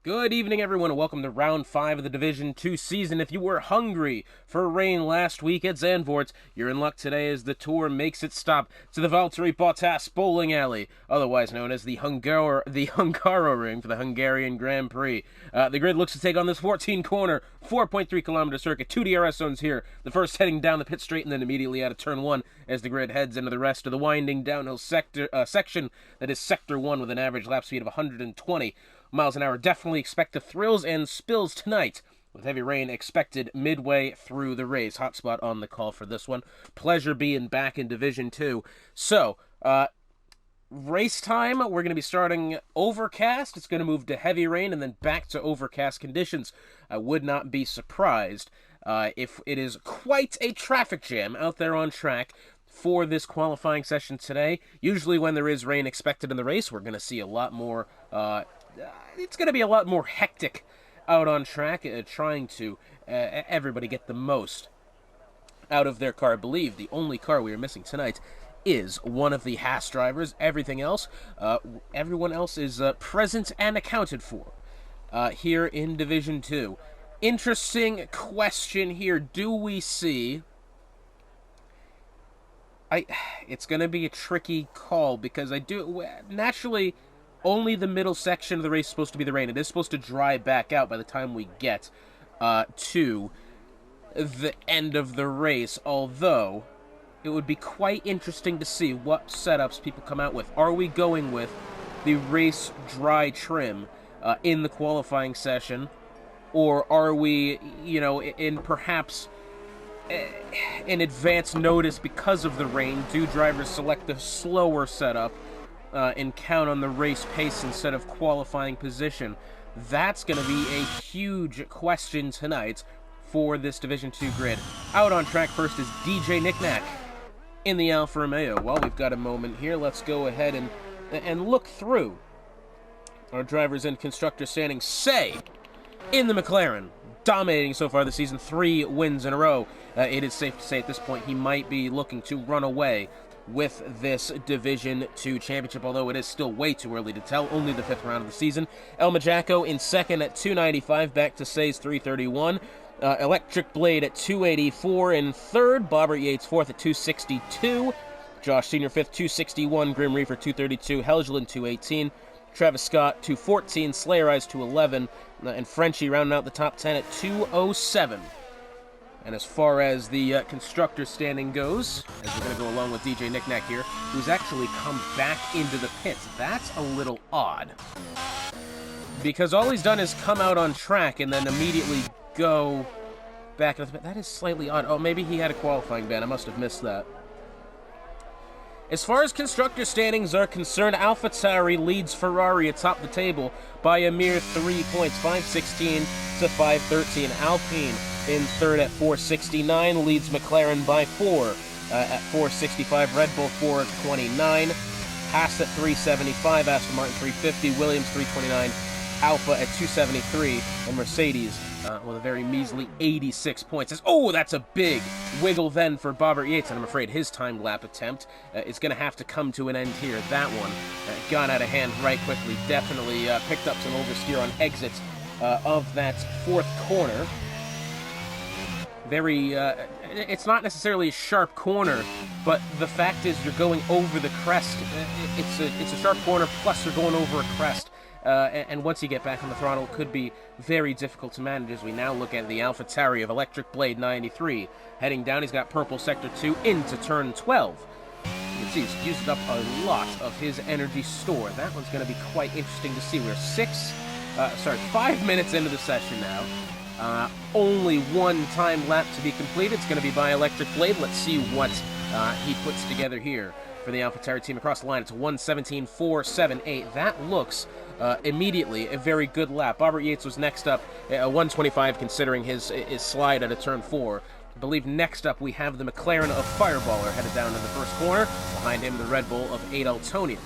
Good evening, everyone, and welcome to Round 5 of the Division 2 season. If you were hungry for rain last week at Zandvoort, you're in luck today as the tour makes its stop to the Valtteri Bottas Bowling Alley, otherwise known as the Hungaroring for the Hungarian Grand Prix. The grid looks to take on this 14-corner, 4.3-kilometer circuit. 2 DRS zones here, the first heading down the pit straight and then immediately out of Turn 1 as the grid heads into the rest of the winding downhill section that is Sector 1 with an average lap speed of 120 miles an hour. Definitely expect the thrills and spills tonight, with heavy rain expected midway through the race. Hotspot on the call for this one. Pleasure being back in Division 2. So, race time, we're going to be starting overcast. It's going to move to heavy rain and then back to overcast conditions. I would not be surprised if it is quite a traffic jam out there on track for this qualifying session today. Usually when there is rain expected in the race, we're going to see a lot more it's going to be a lot more hectic out on track, trying to everybody get the most out of their car. I believe the only car we are missing tonight is one of the Haas drivers. Everything else, everyone else is present and accounted for here in Division 2. Interesting question here. Do we see... It's going to be a tricky call because naturally... Only the middle section of the race is supposed to be the rain. It is supposed to dry back out by the time we get to the end of the race, although it would be quite interesting to see what setups people come out with. Are we going with the race dry trim in the qualifying session, or are we, in perhaps in advance notice because of the rain, do drivers select the slower setup and count on the race pace instead of qualifying position? That's going to be a huge question tonight for this Division 2 grid. Out on track first is DJ Knickknack in the Alfa Romeo. While we've got a moment here, let's go ahead and look through our drivers and constructor standings. Say, in the McLaren, dominating so far this season, 3 wins in a row. It is safe to say at this point he might be looking to run away with this Division 2 championship, although it is still way too early to tell. Only the 5th round of the season. El Majacco in second at 295, back to Say's 331. Electric Blade at 284 in third. Bobbert Yates fourth at 262. Josh Senior fifth, 261. Grim Reaper 232. Helgeland 218. Travis Scott 214. Slayer Eyes 211. And Frenchie rounding out the top 10 at 207. And as far as the constructor standing goes, as we're going to go along with DJ Knickknack here, who's actually come back into the pits. That's a little odd, because all he's done is come out on track and then immediately go back into the pit. That is slightly odd. Oh, maybe he had a qualifying ban. I must have missed that. As far as constructor standings are concerned, AlphaTauri leads Ferrari atop the table by a mere 3 points, 516 to 513. Alpine in third at 469, leads McLaren by 4 at 465. Red Bull 429, Haas at 375, Aston Martin 350, Williams 329, Alpha at 273, and Mercedes with a very measly 86 points. That's a big wiggle then for Bobbert Yates, and I'm afraid his time lap attempt is going to have to come to an end here. That one got out of hand right quickly. Definitely picked up some oversteer on exits of that 4th corner. It's not necessarily a sharp corner, but the fact is you're going over the crest. It's a sharp corner, plus you're going over a crest. And once you get back on the throttle, it could be very difficult to manage as we now look at the AlphaTauri of Electric Blade 93. Heading down, he's got purple sector 2 into turn 12. You can see he's used up a lot of his energy store. That one's going to be quite interesting to see. We're 5 minutes into the session now. Only one time lap to be complete. It's going to be by Electric Blade. Let's see what he puts together here for the AlphaTauri team across the line. It's 1:17.478. That looks immediately a very good lap. Bobbert Yates was next up, 1:25 considering his slide out of turn 4. I believe next up we have the McLaren of Fireballer headed down in the first corner. Behind him, the Red Bull of Adeltonian.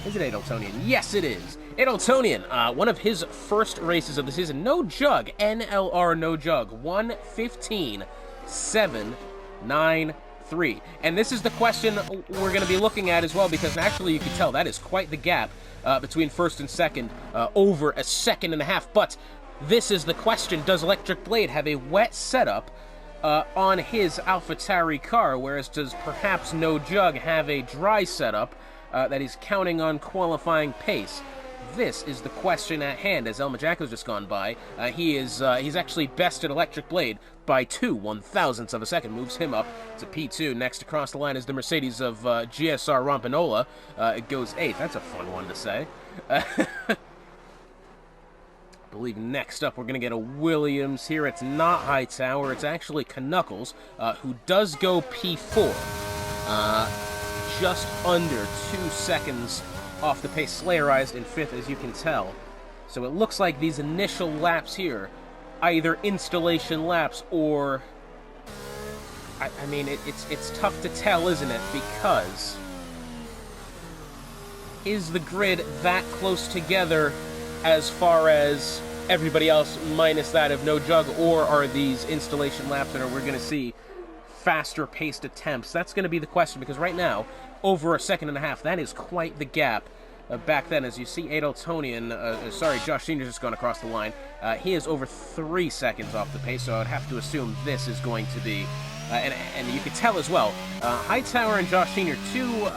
Is it Adeltonian? Yes, it is. Adeltonian, one of his first races of the season. No jug. NLR no jug. 1:15.793. And this is the question we're going to be looking at as well, because actually you can tell that is quite the gap between first and second, over a second and a half. But this is the question: does Electric Blade have a wet setup on his AlphaTauri car, whereas does perhaps No Jug have a dry setup that he's counting on qualifying pace? This is the question at hand, as El Majaco's just gone by. He's actually bested Electric Blade by 2/1000ths of a second, moves him up to P2. Next across the line is the Mercedes of GSR Rompanola. It goes 8th. That's a fun one to say. I believe next up we're going to get a Williams here. It's not Hightower, it's actually Knuckles, who does go P4. Just under 2 seconds off the pace. Slayerized in 5th, as you can tell. So it looks like these initial laps here, either installation laps or... I mean, it's tough to tell, isn't it? Because is the grid that close together as far as everybody else minus that of No Jug, or are these installation laps that we're going to see faster paced attempts? That's going to be the question, because right now, over a second and a half, that is quite the gap. Back then, as you see Josh Senior's just gone across the line. He is over 3 seconds off the pace, so I would have to assume this is going to be, and you can tell as well, Hightower and Josh Senior, two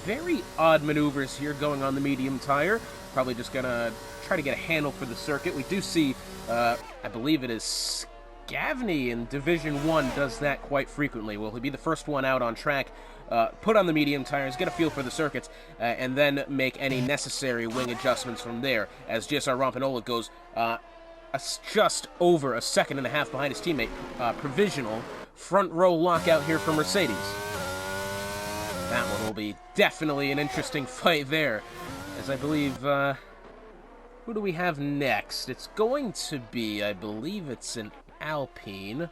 very odd maneuvers here going on the medium tire. Probably just gonna try to get a handle for the circuit. We do see, I believe it is Scavney in Division 1 does that quite frequently. Will he be the first one out on track, put on the medium tires, get a feel for the circuits, and then make any necessary wing adjustments from there, as GSR Rompanola goes just over a second and a half behind his teammate. Provisional front row lockout here for Mercedes. That one will be definitely an interesting fight there, as I believe, who do we have next? It's going to be, I believe it's an Alpine.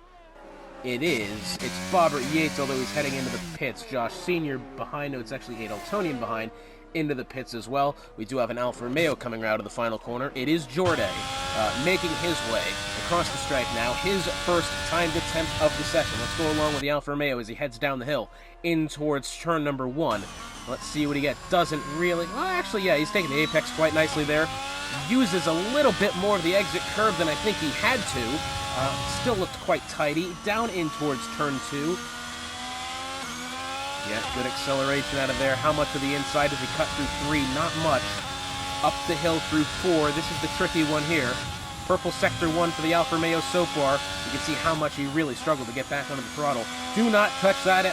It is. It's Bobbert Yates, although he's heading into the pits. Josh Senior behind. No, it's actually Adaltonian behind, into the pits as well. We do have an Alfa Romeo coming out of the final corner. It is Jorday making his way across the stripe now. His first timed attempt of the session. Let's go along with the Alfa Romeo as he heads down the hill in towards turn number 1. Let's see what he gets. Doesn't really... Well, actually, yeah, he's taking the apex quite nicely there. Uses a little bit more of the exit curve than I think he had to. Still looked quite tidy. Down in towards turn 2. Yeah, good acceleration out of there. How much of the inside does he cut through 3? Not much. Up the hill through 4. This is the tricky one here. Purple Sector 1 for the Alfa Romeo so far. You can see how much he really struggled to get back onto the throttle. Do not touch that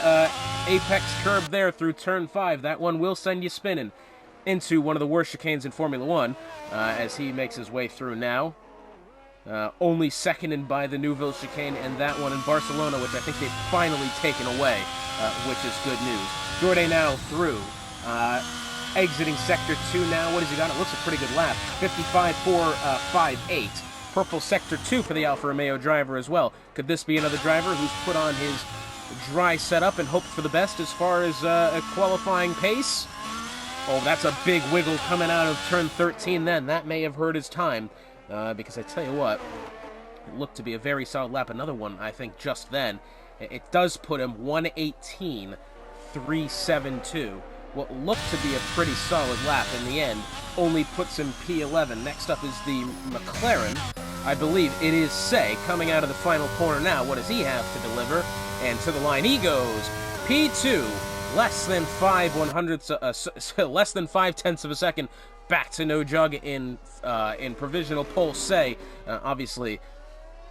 apex curve there through turn 5. That one will send you spinning into one of the worst chicanes in Formula 1 as he makes his way through now. Only seconded by the Neuville chicane and that one in Barcelona, which I think they've finally taken away, which is good news. Jorday now through. Exiting Sector 2 now. What has he got? It looks a pretty good lap. 55.458. Purple Sector 2 for the Alfa Romeo driver as well. Could this be another driver who's put on his dry setup and hoped for the best as far as a qualifying pace? Oh, that's a big wiggle coming out of turn 13 then. That may have hurt his time. Because I tell you what, it looked to be a very solid lap. Another one, I think, just then. It does put him 1:18.372. What looked to be a pretty solid lap in the end only puts him P11. Next up is the McLaren. I believe it is Say coming out of the final corner now. What does he have to deliver? And to the line he goes. P2, less than 5/10ths of a second. Back to No Jug in provisional pole. Say, obviously,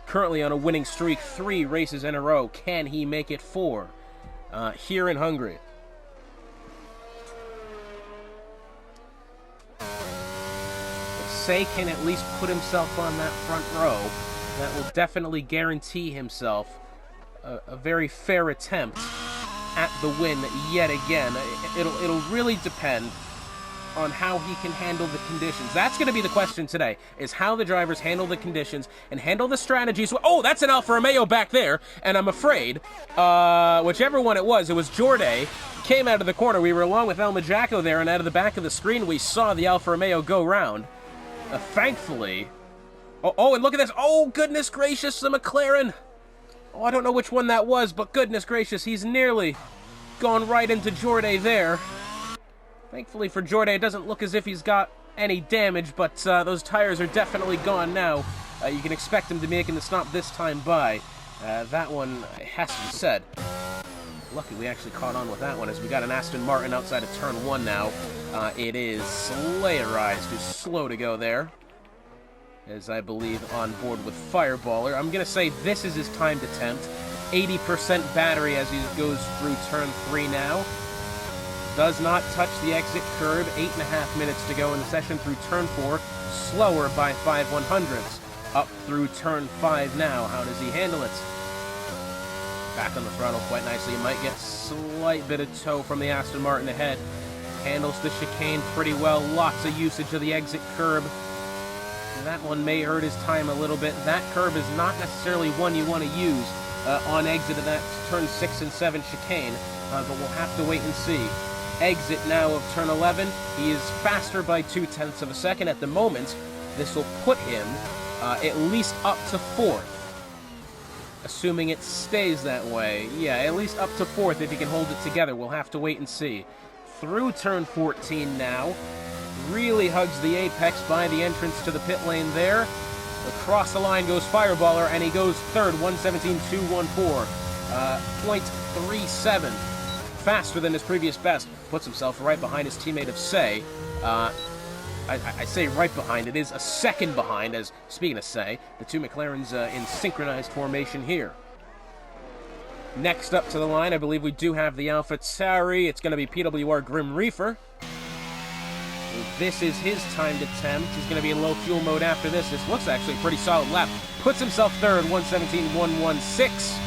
currently on a winning streak, 3 races in a row. Can he make it 4 here in Hungary? If Say can at least put himself on that front row, that will definitely guarantee himself a very fair attempt at the win yet again. It'll really depend on how he can handle the conditions. That's going to be the question today, is how the drivers handle the conditions and handle the strategies. Oh, that's an Alfa Romeo back there, and I'm afraid, whichever one it was Jorday, came out of the corner. We were along with El Majaco there, and out of the back of the screen, we saw the Alfa Romeo go round. Thankfully... Oh, and look at this. Oh, goodness gracious, the McLaren. Oh, I don't know which one that was, but goodness gracious, he's nearly gone right into Jorday there. Thankfully for Jordan, it doesn't look as if he's got any damage, but those tires are definitely gone now. You can expect him to be making the stop this time by. That one has to be said. Lucky we actually caught on with that one, as we got an Aston Martin outside of turn 1 now. It is Slayerized, who's slow to go there, as I believe on board with Fireballer. I'm going to say this is his timed attempt. 80% battery as he goes through turn 3 now. Does not touch the exit curb. 8.5 minutes to go in the session through turn 4. Slower by 5/100ths. Up through turn 5 now. How does he handle it? Back on the throttle quite nicely. He might get slight bit of tow from the Aston Martin ahead. Handles the chicane pretty well. Lots of usage of the exit curb. That one may hurt his time a little bit. That curb is not necessarily one you want to use on exit of that turn 6 and 7 chicane, but we'll have to wait and see. Exit now of turn 11. He is faster by 0.2 of a second at the moment. This will put him at least up to 4th. Assuming it stays that way. Yeah, at least up to 4th if he can hold it together. We'll have to wait and see. Through turn 14 now. Really hugs the apex by the entrance to the pit lane there. Across the line goes Fireballer, and he goes 3rd, 1:17.214. 0.37 faster than his previous best. Puts himself right behind his teammate of Say. I say right behind. It is a second behind, as, speaking of Say, the two McLarens in synchronized formation here. Next up to the line, I believe we do have the AlphaTauri. It's going to be PWR Grim Reefer. This is his timed attempt. He's going to be in low fuel mode after this. This looks actually a pretty solid lap. Puts himself 3rd, 1:17.116.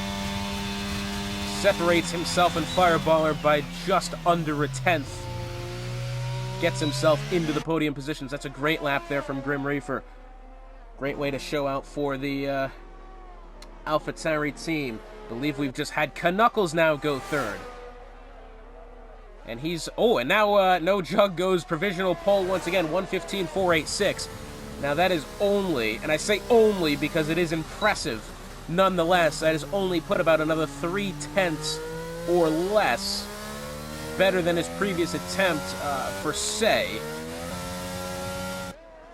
Separates himself and Fireballer by just under a 10th. Gets himself into the podium positions. That's a great lap there from Grim Reefer. Great way to show out for the AlphaTauri team. Believe we've just had Knuckles now go 3rd. And he's... Oh, and now No Jug goes provisional pole once again, 1:15.486. Now that is only, and I say only because it is impressive, nonetheless, that is only put about another 0.3 or less better than his previous attempt for Say.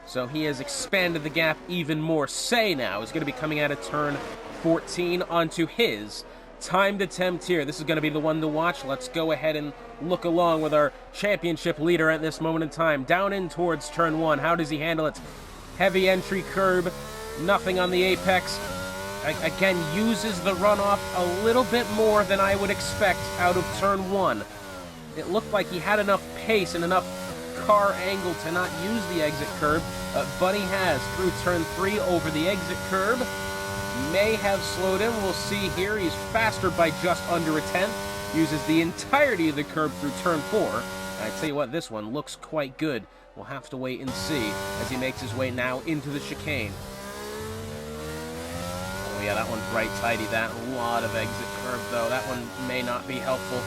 So he has expanded the gap even more. Say now is going to be coming out of turn 14 onto his timed attempt here. This is going to be the one to watch. Let's go ahead and look along with our championship leader at this moment in time. Down in towards turn 1. How does he handle it? Heavy entry curb. Nothing on the apex. Again, uses the runoff a little bit more than I would expect out of turn 1. It looked like he had enough pace and enough car angle to not use the exit curb, but he has through turn 3 over the exit curb. May have slowed him. We'll see here. He's faster by just under a 10th. Uses the entirety of the curb through turn 4. And I tell you what, this one looks quite good. We'll have to wait and see as he makes his way now into the chicane. Oh yeah, that one's right tidy. That lot of exit curb though. That one may not be helpful.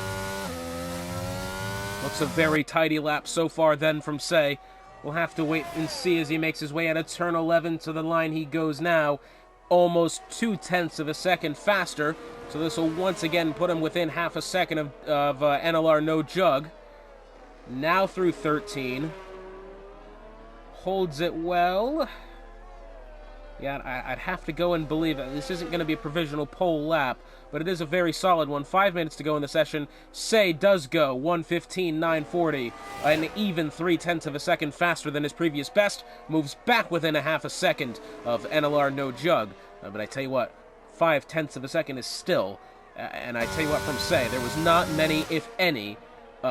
Looks a very tidy lap so far then from Say. We'll have to wait and see as he makes his way out of turn 11 to the line he goes now. Almost 0.2 of a second faster, so this will once again put him within half a second of NLR No Jug. Now through 13. Holds it well. Yeah, I'd have to go and believe that this isn't going to be a provisional pole lap, but it is a very solid one. 5 minutes to go in the session. Say does go 1:15.940, an even 0.3 of a second faster than his previous best. Moves back within a half a second of NLR No Jug. But I tell you what, 0.5 of a second is still, and I tell you what from Say, there was not many, if any,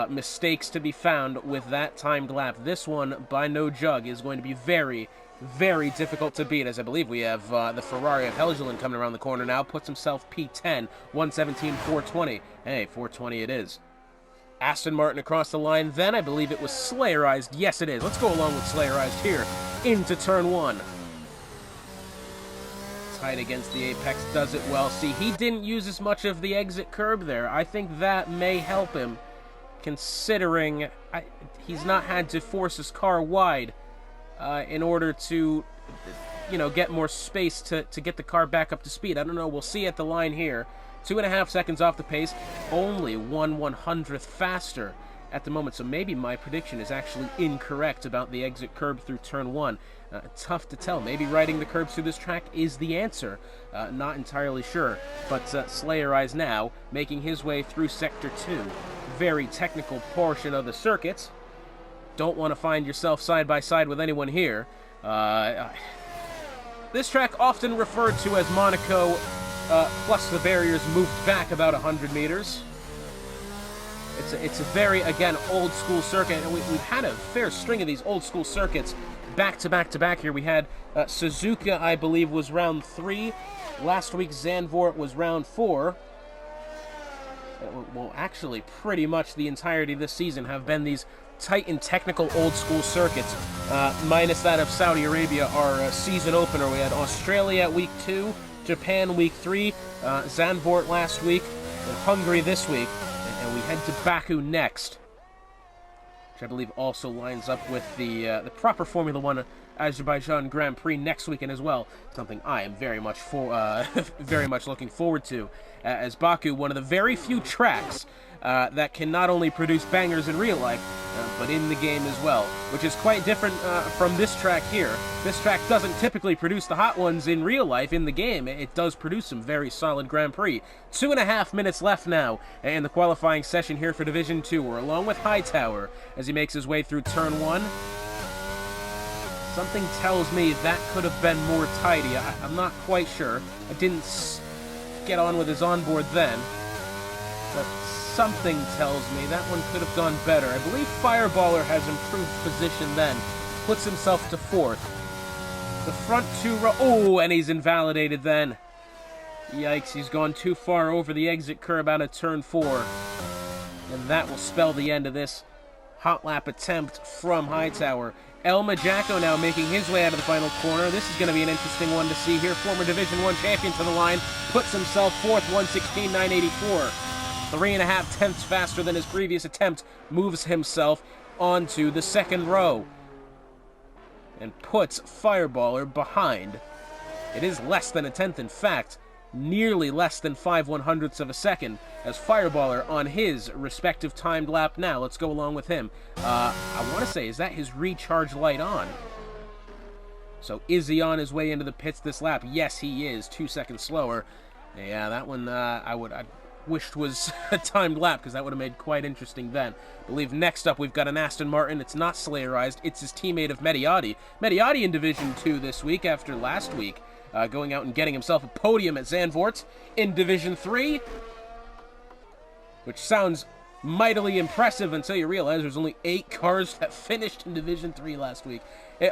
mistakes to be found with that timed lap. This one by No Jug is going to be very, very difficult to beat, as I believe we have the Ferrari of Helgeland coming around the corner now. Puts himself P10, 1:17.420. Hey, 420 it is. Aston Martin across the line then. I believe it was Slayerized. Yes, it is. Let's go along with Slayerized here into turn 1. Tight against the apex, does it well. See, he didn't use as much of the exit curb there. I think that may help him, considering he's not had to force his car wide in order to, you know, get more space to get the car back up to speed. I don't know. We'll see at the line here. 2.5 seconds off the pace. Only 1/100th faster at the moment, so maybe my prediction is actually incorrect about the exit curb through turn 1. Tough to tell. Maybe riding the curbs through this track is the answer. Not entirely sure. But Slayer Eyes now making his way through Sector 2. Very technical portion of the circuit. Don't want to find yourself side by side with anyone here. This track often referred to as Monaco, plus the barriers moved back about 100 meters. It's a very, again, old-school circuit, and we've had a fair string of these old-school circuits back to back to back here. We had Suzuka, I believe, was round 3. Last week, Zandvoort was round 4. Well, actually, pretty much the entirety of this season have been these tight and technical old-school circuits, minus that of Saudi Arabia, our season opener. We had Australia at week 2, Japan week 3, Zandvoort last week, and Hungary this week. And we head to Baku next, which I believe also lines up with the proper Formula 1 Azerbaijan Grand Prix next weekend as well. Something I am very much very much looking forward to, as Baku, one of the very few tracks that can not only produce bangers in real life, but in the game as well, which is quite different from this track here. This track doesn't typically produce the hot ones in real life in the game. It does produce some very solid Grand Prix. 2.5 minutes left now in the qualifying session here for Division 2. We're along with Hightower as he makes his way through Turn 1. Something tells me that could have been more tidy. I'm not quite sure. I didn't get on with his onboard then, but something tells me that one could have gone better. I believe Fireballer has improved position then. Puts himself to 4th. The front 2 row... Oh, and he's invalidated then. Yikes, he's gone too far over the exit curb out of turn 4. And that will spell the end of this hot lap attempt from Hightower. El Majacco now making his way out of the final corner. This is going to be an interesting one to see here. Former Division 1 champion to the line. Puts himself 4th, 1:16.984. 3.5 tenths faster than his previous attempt. Moves himself onto the second row. And puts Fireballer behind. It is less than a tenth, in fact. Nearly less than 5/100ths of a second, as Fireballer on his respective timed lap now. Let's go along with him. I want to say, is that his recharge light on? So is he on his way into the pits this lap? Yes, he is. 2 seconds slower. Yeah, that one I wished was a timed lap, because that would have made quite interesting then. I believe next up we've got an Aston Martin. It's not Slayerized. It's his teammate of Mediati. Mediati in Division 2 this week after last week. Going out and getting himself a podium at Zandvoort in Division 3, which sounds mightily impressive until you realize there's only 8 cars that finished in Division 3 last week.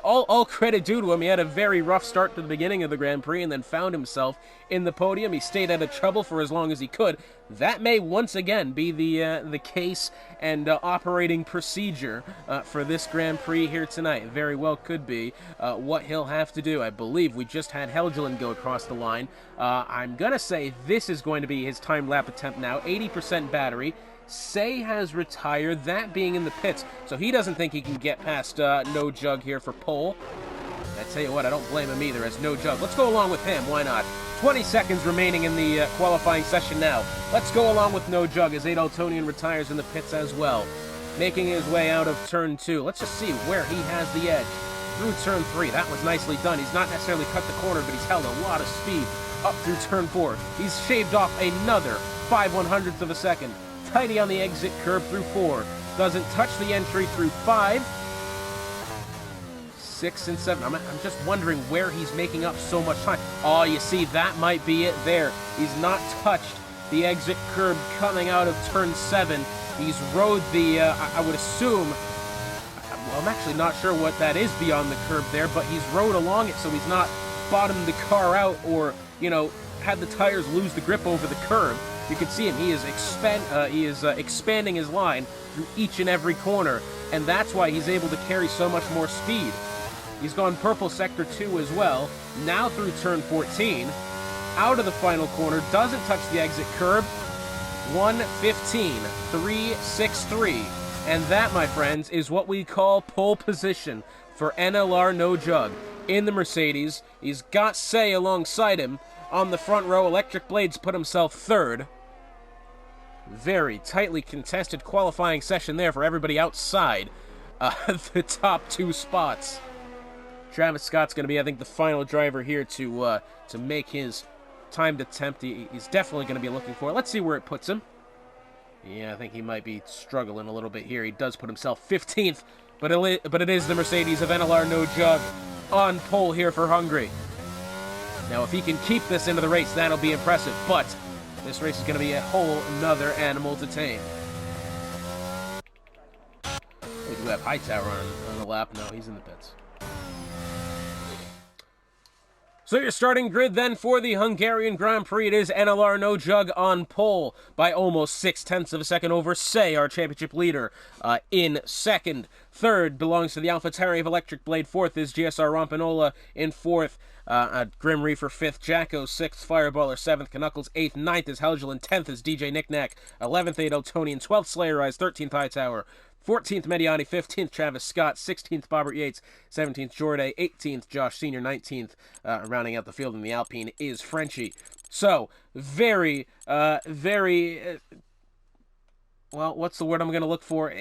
All credit due to him. He had a very rough start to the beginning of the Grand Prix and then found himself in the podium. He stayed out of trouble for as long as he could. That may once again be the case and operating procedure for this Grand Prix here tonight. Very well could be what he'll have to do. I believe we just had Helgeland go across the line. I'm going to say this is going to be his time lap attempt now. 80% battery. Say has retired, that being in the pits, so he doesn't think he can get past No Jug here for pole. I tell you what, I don't blame him either, as No Jug. Let's go along with him, why not? 20 seconds remaining in the qualifying session now. Let's go along with No Jug as Adaltonian retires in the pits as well. Making his way out of turn 2. Let's just see where he has the edge. Through turn 3, that was nicely done. He's not necessarily cut the corner, but he's held a lot of speed up through turn 4. He's shaved off another 5/100ths of a second. Tidy on the exit curb through 4. Doesn't touch the entry through 5. 6 and 7. I'm just wondering where he's making up so much time. Oh, you see, that might be it there. He's not touched the exit curb coming out of turn 7. He's rode the, I would assume, well, I'm actually not sure what that is beyond the curb there, but he's rode along it so he's not bottomed the car out or, you know, had the tires lose the grip over the curb. You can see him, he is expanding his line through each and every corner, and that's why he's able to carry so much more speed. He's gone purple sector 2 as well, now through turn 14, out of the final corner, doesn't touch the exit curb, 1:15.363, and that, my friends, is what we call pole position for NLR No Jug. In the Mercedes, he's got Say alongside him. On the front row, Electric Blades put himself 3rd. Very tightly contested qualifying session there for everybody outside the top 2 spots. Travis Scott's going to be, I think, the final driver here to make his timed attempt. He's definitely going to be looking for it. Let's see where it puts him. Yeah, I think he might be struggling a little bit here. He does put himself 15th, but it is the Mercedes of NLR No Jug on pole here for Hungary. Now, if he can keep this into the race, that'll be impressive, but this race is going to be a whole nother animal to tame. We do have Hightower on the lap. No, he's in the pits. So your starting grid then for the Hungarian Grand Prix, it is NLR No Jug on pole by almost 0.6 of a second over Say, our championship leader, in second. Third belongs to the AlphaTauri of Electric Blade. Fourth is GSR Rompanola in fourth. Grim Reaper 5th, Jacko 6th, Fireballer 7th, Knuckles 8th, 9th is Helgeland, 10th is DJ Knickknack, 11th Ado Tonian, 12th Slayer Eyes, 13th Hightower, 14th Mediani, 15th Travis Scott, 16th Bobbert Yates, 17th Jorday, 18th Josh Sr., 19th, rounding out the field in the Alpine, is Frenchie. So, very, well, what's the word I'm going to look for?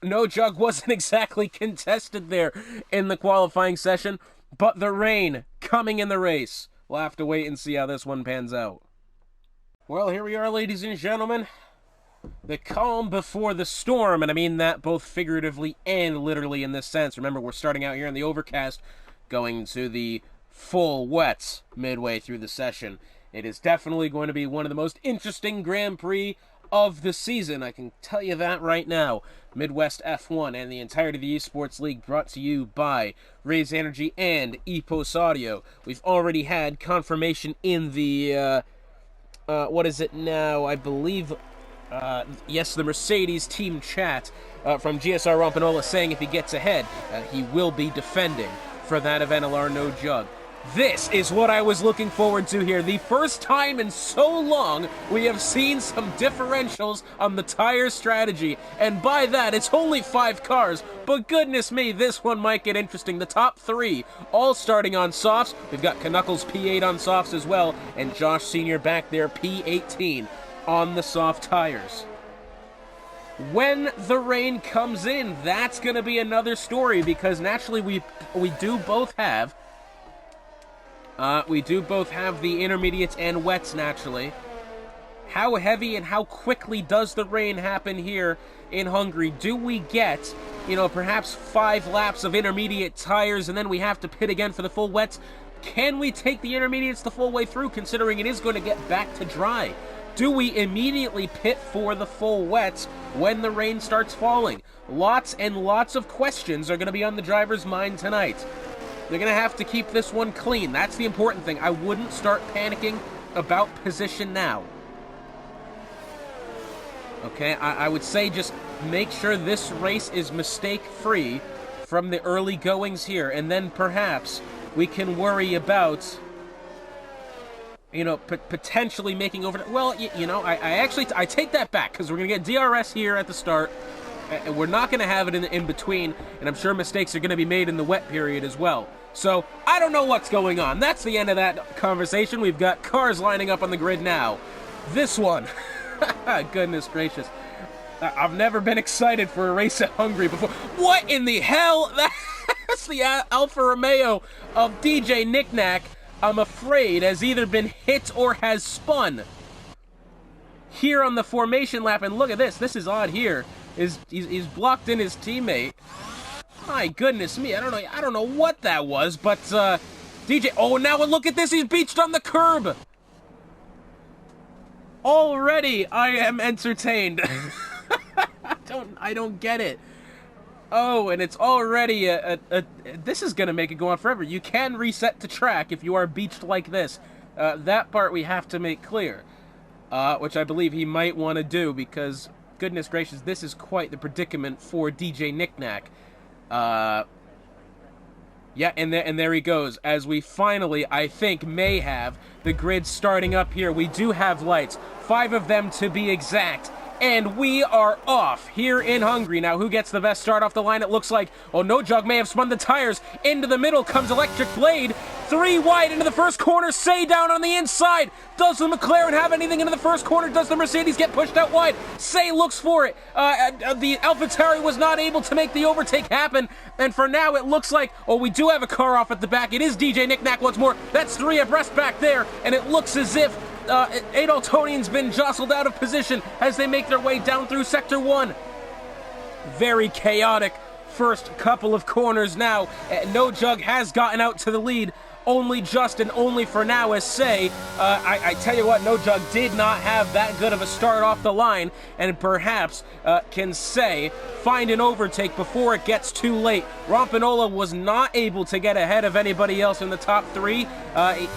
No Jug wasn't exactly contested there in the qualifying session, but the rain coming in the race. We'll have to wait and see how this one pans out. Well, here we are, ladies and gentlemen. The calm before the storm, and I mean that both figuratively and literally in this sense. Remember, we're starting out here in the overcast, going to the full wets midway through the session. It is definitely going to be one of the most interesting Grand Prix of the season. I can tell you that right now. Midwest F1 and the entirety of the Esports League brought to you by Raise Energy and Epos Audio. We've already had confirmation in the, what is it now? I believe, yes, the Mercedes team chat from GSR Rompanola saying if he gets ahead, he will be defending for that of NLR No Jug. This is what I was looking forward to here. The first time in so long we have seen some differentials on the tire strategy. And by that, it's only 5 cars. But goodness me, this one might get interesting. The top 3, all starting on softs. We've got Knuckles P8 on softs as well. And Josh Sr. back there, P18 on the soft tires. When the rain comes in, that's going to be another story. Because naturally, we do both have... the intermediates and wets, naturally. How heavy and how quickly does the rain happen here in Hungary? Do we get, perhaps 5 laps of intermediate tires and then we have to pit again for the full wets? Can we take the intermediates the full way through, considering it is going to get back to dry? Do we immediately pit for the full wets when the rain starts falling? Lots and lots of questions are going to be on the driver's mind tonight. They're going to have to keep this one clean. That's the important thing. I wouldn't start panicking about position now. Okay, I would say just make sure this race is mistake-free from the early goings here, and then perhaps we can worry about, potentially making over... Well, I take that back, because we're going to get DRS here at the start. We're not going to have it in between, and I'm sure mistakes are going to be made in the wet period as well. So, I don't know what's going on. That's the end of that conversation. We've got cars lining up on the grid now. This one. Goodness gracious. I've never been excited for a race at Hungary before. What in the hell? That's the Alfa Romeo of DJ Knickknack, I'm afraid, has either been hit or has spun. Here on the formation lap, and look at this. This is odd here. He's blocked in his teammate. My goodness me, I don't know what that was, but DJ, oh, now look at this, he's beached on the curb. Already I am entertained. I don't get it. Oh, and it's already this is gonna make it go on forever. You can reset to track if you are beached like this. That part we have to make clear. Which I believe he might want to do, because goodness gracious, this is quite the predicament for DJ Knickknack. Yeah, and there he goes, as we finally, I think, may have the grid starting up here. We do have lights, 5 of them to be exact, and we are off here in Hungary. Now, who gets the best start off the line? It looks like, oh, No Jug may have spun the tires. Into the middle comes Electric Blade. 3 wide into the first corner. Say down on the inside. Does the McLaren have anything into the first corner? Does the Mercedes get pushed out wide? Say looks for it. The AlphaTauri was not able to make the overtake happen. And for now, it looks like, oh, we do have a car off at the back. It is DJ Knick-Knack once more. That's 3 abreast back there. And it looks as if Adaltonian's been jostled out of position as they make their way down through Sector 1. Very chaotic first couple of corners now. No Jug has gotten out to the lead. Only just and only for now, as Say. I tell you what, No Jug did not have that good of a start off the line, and perhaps can Say find an overtake before it gets too late. Rompanola was not able to get ahead of anybody else in the top 3.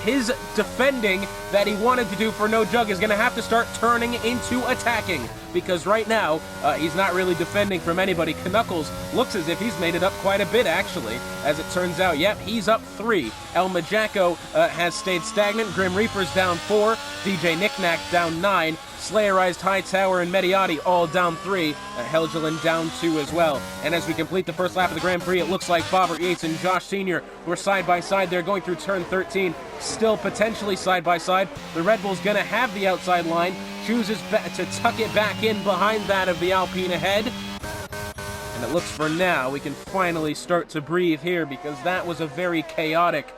His defending that he wanted to do for No Jug is going to have to start turning into attacking, because right now, he's not really defending from anybody. Knuckles looks as if he's made it up quite a bit, actually. As it turns out, yep, he's up 3. El Majacco has stayed stagnant. Grim Reaper's down 4. DJ Knick-Knack down 9. Slayerized Hightower and Mediati all down 3. Helgeland down 2 as well. And as we complete the first lap of the Grand Prix, it looks like Bobbert Yates and Josh Sr. were side by side there going through turn 13. Still potentially side by side. The Red Bull's going to have the outside line. Chooses to tuck it back in behind that of the Alpine ahead. And it looks for now we can finally start to breathe here, because that was a very chaotic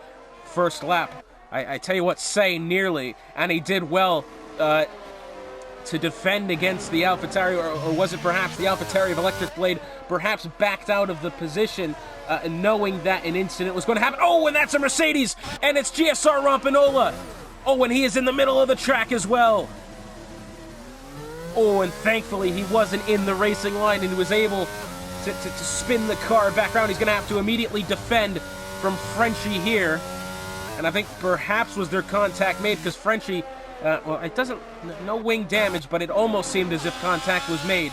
first lap. I tell you what, Say nearly, and he did well to defend against the AlphaTauri, or was it perhaps the AlphaTauri of Electric Blade perhaps backed out of the position knowing that an incident was going to happen. Oh, and that's a Mercedes, and it's GSR Rompanola. Oh, and he is in the middle of the track as well. Oh, and thankfully he wasn't in the racing line and he was able to spin the car back around. He's going to have to immediately defend from Frenchie here. And I think perhaps was their contact made, because Frenchie, well, it doesn't, no wing damage, but it almost seemed as if contact was made.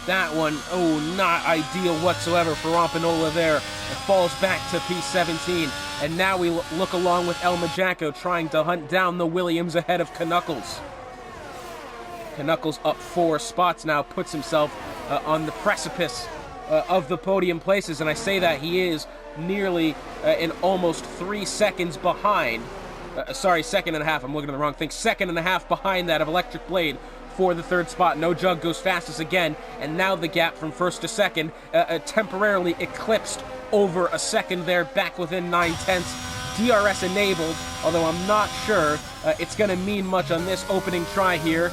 That one, oh, not ideal whatsoever for Rompanola there. It falls back to P17. And now we look along with El Majacco trying to hunt down the Williams ahead of Knuckles. Knuckles up 4 spots now, puts himself on the precipice of the podium places, and I say that he is nearly in almost 3 seconds behind. Sorry, second and a half. I'm looking at the wrong thing. Second and a half behind that of Electric Blade for the 3rd spot. No Jug goes fastest again, and now the gap from 1st to 2nd temporarily eclipsed over a second there, back within 9/10. DRS enabled, although I'm not sure it's going to mean much on this opening try here.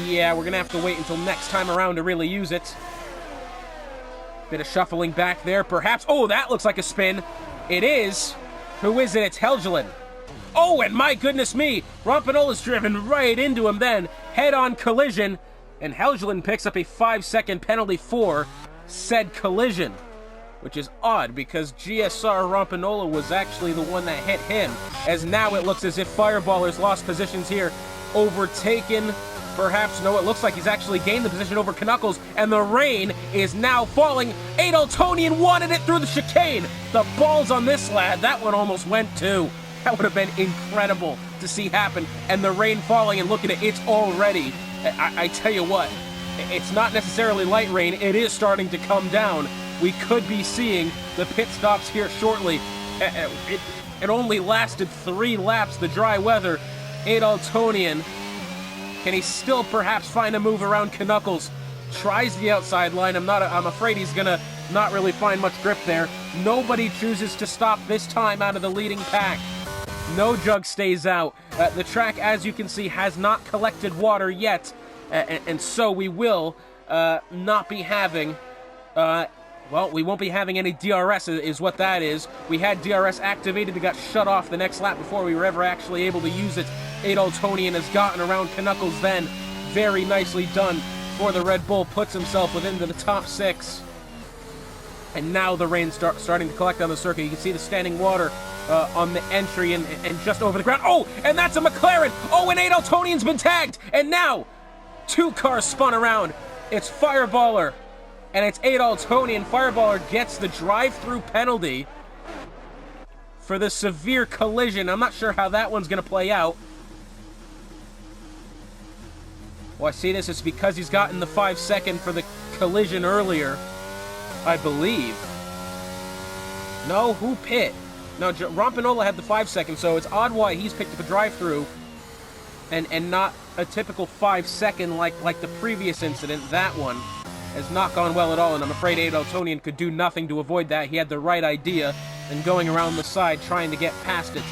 Yeah, we're going to have to wait until next time around to really use it. Bit of shuffling back there, perhaps. Oh, that looks like a spin. It is. Who is it? It's Helgeland. Oh, and my goodness me, Rompanola's driven right into him then. Head-on collision, and Helgeland picks up a 5-second penalty for said collision, which is odd because GSR Rompanola was actually the one that hit him, as now it looks as if Fireballers lost positions here. Overtaken, perhaps. No, it looks like he's actually gained the position over Knuckles, and the rain is now falling. Adaltonian wanted it through the chicane. The balls on this lad, that one almost went too. That would have been incredible to see happen. And the rain falling, and look at it, it's already, I tell you what, it's not necessarily light rain, it is starting to come down. We could be seeing the pit stops here shortly. It only lasted 3 laps, the dry weather. Adaltonian, can he still perhaps find a move around Knuckles? Tries the outside line. I'm afraid he's gonna not really find much grip there. Nobody chooses to stop this time out of the leading pack. No Jug stays out. The track, as you can see, has not collected water yet, and so we will not be having, well, we won't be having any DRS is what that is. We had DRS activated, it got shut off the next lap before we were ever actually able to use it. Adaltonian has gotten around Knuckles then. Very nicely done for the Red Bull, puts himself within the top 6. And now the rain's starting to collect on the circuit. You can see the standing water on the entry and just over the ground. Oh, and that's a McLaren. Oh, and Adaltonian's been tagged. And now 2 cars spun around. It's Fireballer and it's Adaltonian. Fireballer gets the drive-through penalty for the severe collision. I'm not sure how that one's going to play out. Well, I see this is because he's gotten the 5-second for the collision earlier, I believe. No, who pit? No, Rompanola had the 5 seconds, so it's odd why he's picked up a drive-through and not a typical 5 second like the previous incident. That one has not gone well at all, and I'm afraid Adaltonian could do nothing to avoid that. He had the right idea and going around the side trying to get past it,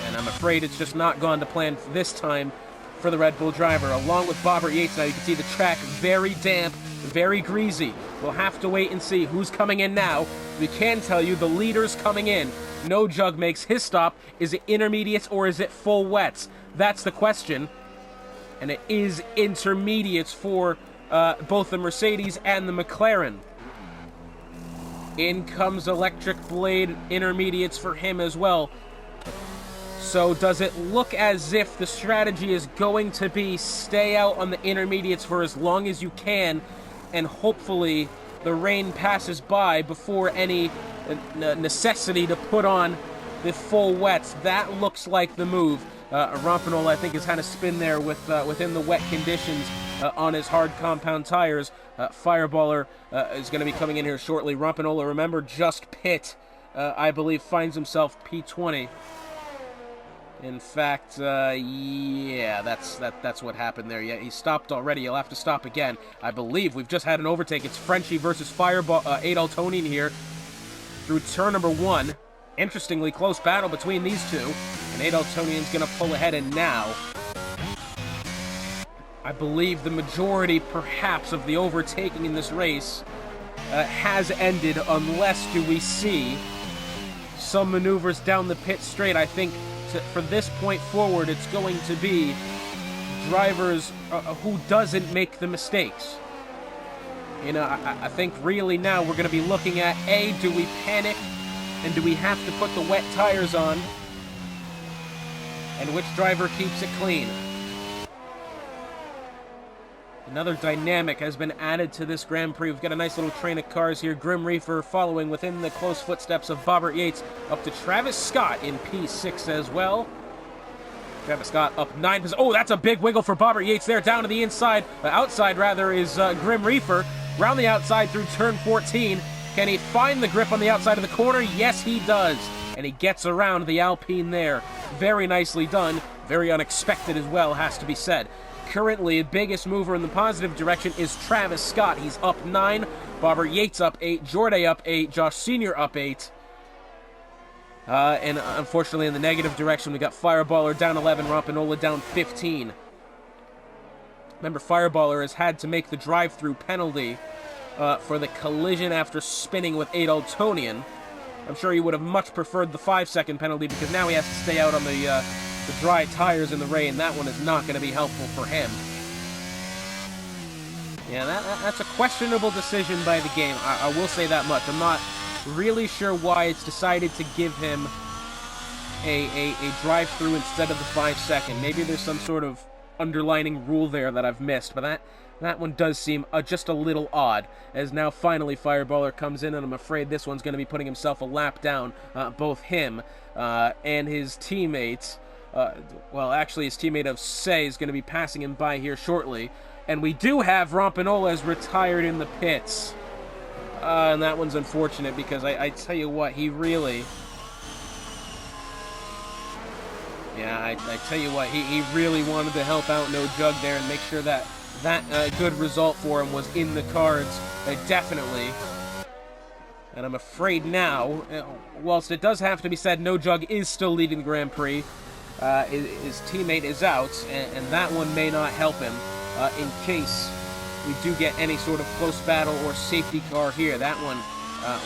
and I'm afraid it's just not gone to plan this time for the Red Bull driver. Along with Bobbert Yates now, you can see the track very damp, very greasy. We'll have to wait and see who's coming in now. We can tell you the leader's coming in. No Jug makes his stop. Is it intermediates or is it full wets? That's the question. And it is intermediates for both the Mercedes and the McLaren. In comes Electric Blade, intermediates for him as well. So does it look as if the strategy is going to be stay out on the intermediates for as long as you can, and hopefully the rain passes by before any necessity to put on the full wets? That looks like the move. Rompanola, I think, has had a spin there within the wet conditions on his hard compound tires. Fireballer is going to be coming in here shortly. Rompanola, remember, just pit, I believe, finds himself P20. In fact, yeah, that's what happened there. Yeah, he stopped already. He'll have to stop again. I believe we've just had an overtake. It's Frenchie versus Adaltonian here through turn number 1. Interestingly, close battle between these two. And Adaltonian's going to pull ahead, and now I believe the majority, perhaps, of the overtaking in this race has ended, unless do we see some maneuvers down the pit straight. I think for this point forward, it's going to be drivers who doesn't make the mistakes. You know, I think really now we're going to be looking at, A, do we panic, and do we have to put the wet tires on, and which driver keeps it clean? Another dynamic has been added to this Grand Prix. We've got a nice little train of cars here. Grim Reaper following within the close footsteps of Bobbert Yates, up to Travis Scott in P6 as well. Travis Scott up 9. Oh, that's a big wiggle for Bobbert Yates there, down to the inside. Outside, rather, is Grim Reaper. Round the outside through turn 14. Can he find the grip on the outside of the corner? Yes, he does. And he gets around the Alpine there. Very nicely done. Very unexpected as well, has to be said. Currently, the biggest mover in the positive direction is Travis Scott. He's up 9. Bobbert Yates up 8. Jordan up 8. Josh Sr. up 8. And unfortunately, in the negative direction, we got Fireballer down 11. Rompanola down 15. Remember, Fireballer has had to make the drive-through penalty for the collision after spinning with Adaltonian. I'm sure he would have much preferred the 5-second penalty, because now he has to stay out on the dry tires in the rain. That one is not going to be helpful for him. Yeah, that's a questionable decision by the game. I will say that much. I'm not really sure why it's decided to give him a drive-through instead of the 5-second. Maybe there's some sort of underlining rule there that I've missed, but that one does seem just a little odd, as now finally Fireballer comes in, and I'm afraid this one's going to be putting himself a lap down, both him and his teammates. Well, actually, his teammate of Say is going to be passing him by here shortly. And we do have Rompanola as retired in the pits. And that one's unfortunate, because I tell you what, he really... Yeah, I tell you what, he really wanted to help out No Jug there and make sure that good result for him was in the cards, definitely. And I'm afraid now, whilst it does have to be said, No Jug is still leading the Grand Prix. His teammate is out, and that one may not help him in case we do get any sort of close battle or safety car here. That one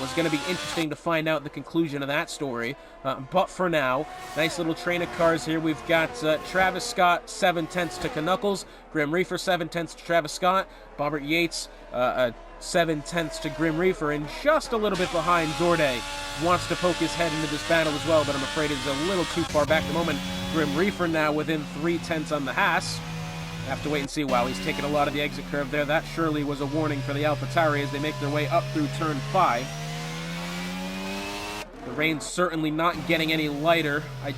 was going to be interesting to find out the conclusion of that story. But for now, nice little train of cars here. We've got Travis Scott 7/10 to Knuckles, Grim Reaper 7/10 to Travis Scott, Bobbert Yates 7/10 to Grim Reaper, and just a little bit behind Jordan. Wants to poke his head into this battle as well, but I'm afraid it's a little too far back at the moment. Grim Reaper now within 3/10 on the Haas. Have to wait and see. Wow, he's taking a lot of the exit curve there. That surely was a warning for the AlphaTauri as they make their way up through turn 5. The rain's certainly not getting any lighter. I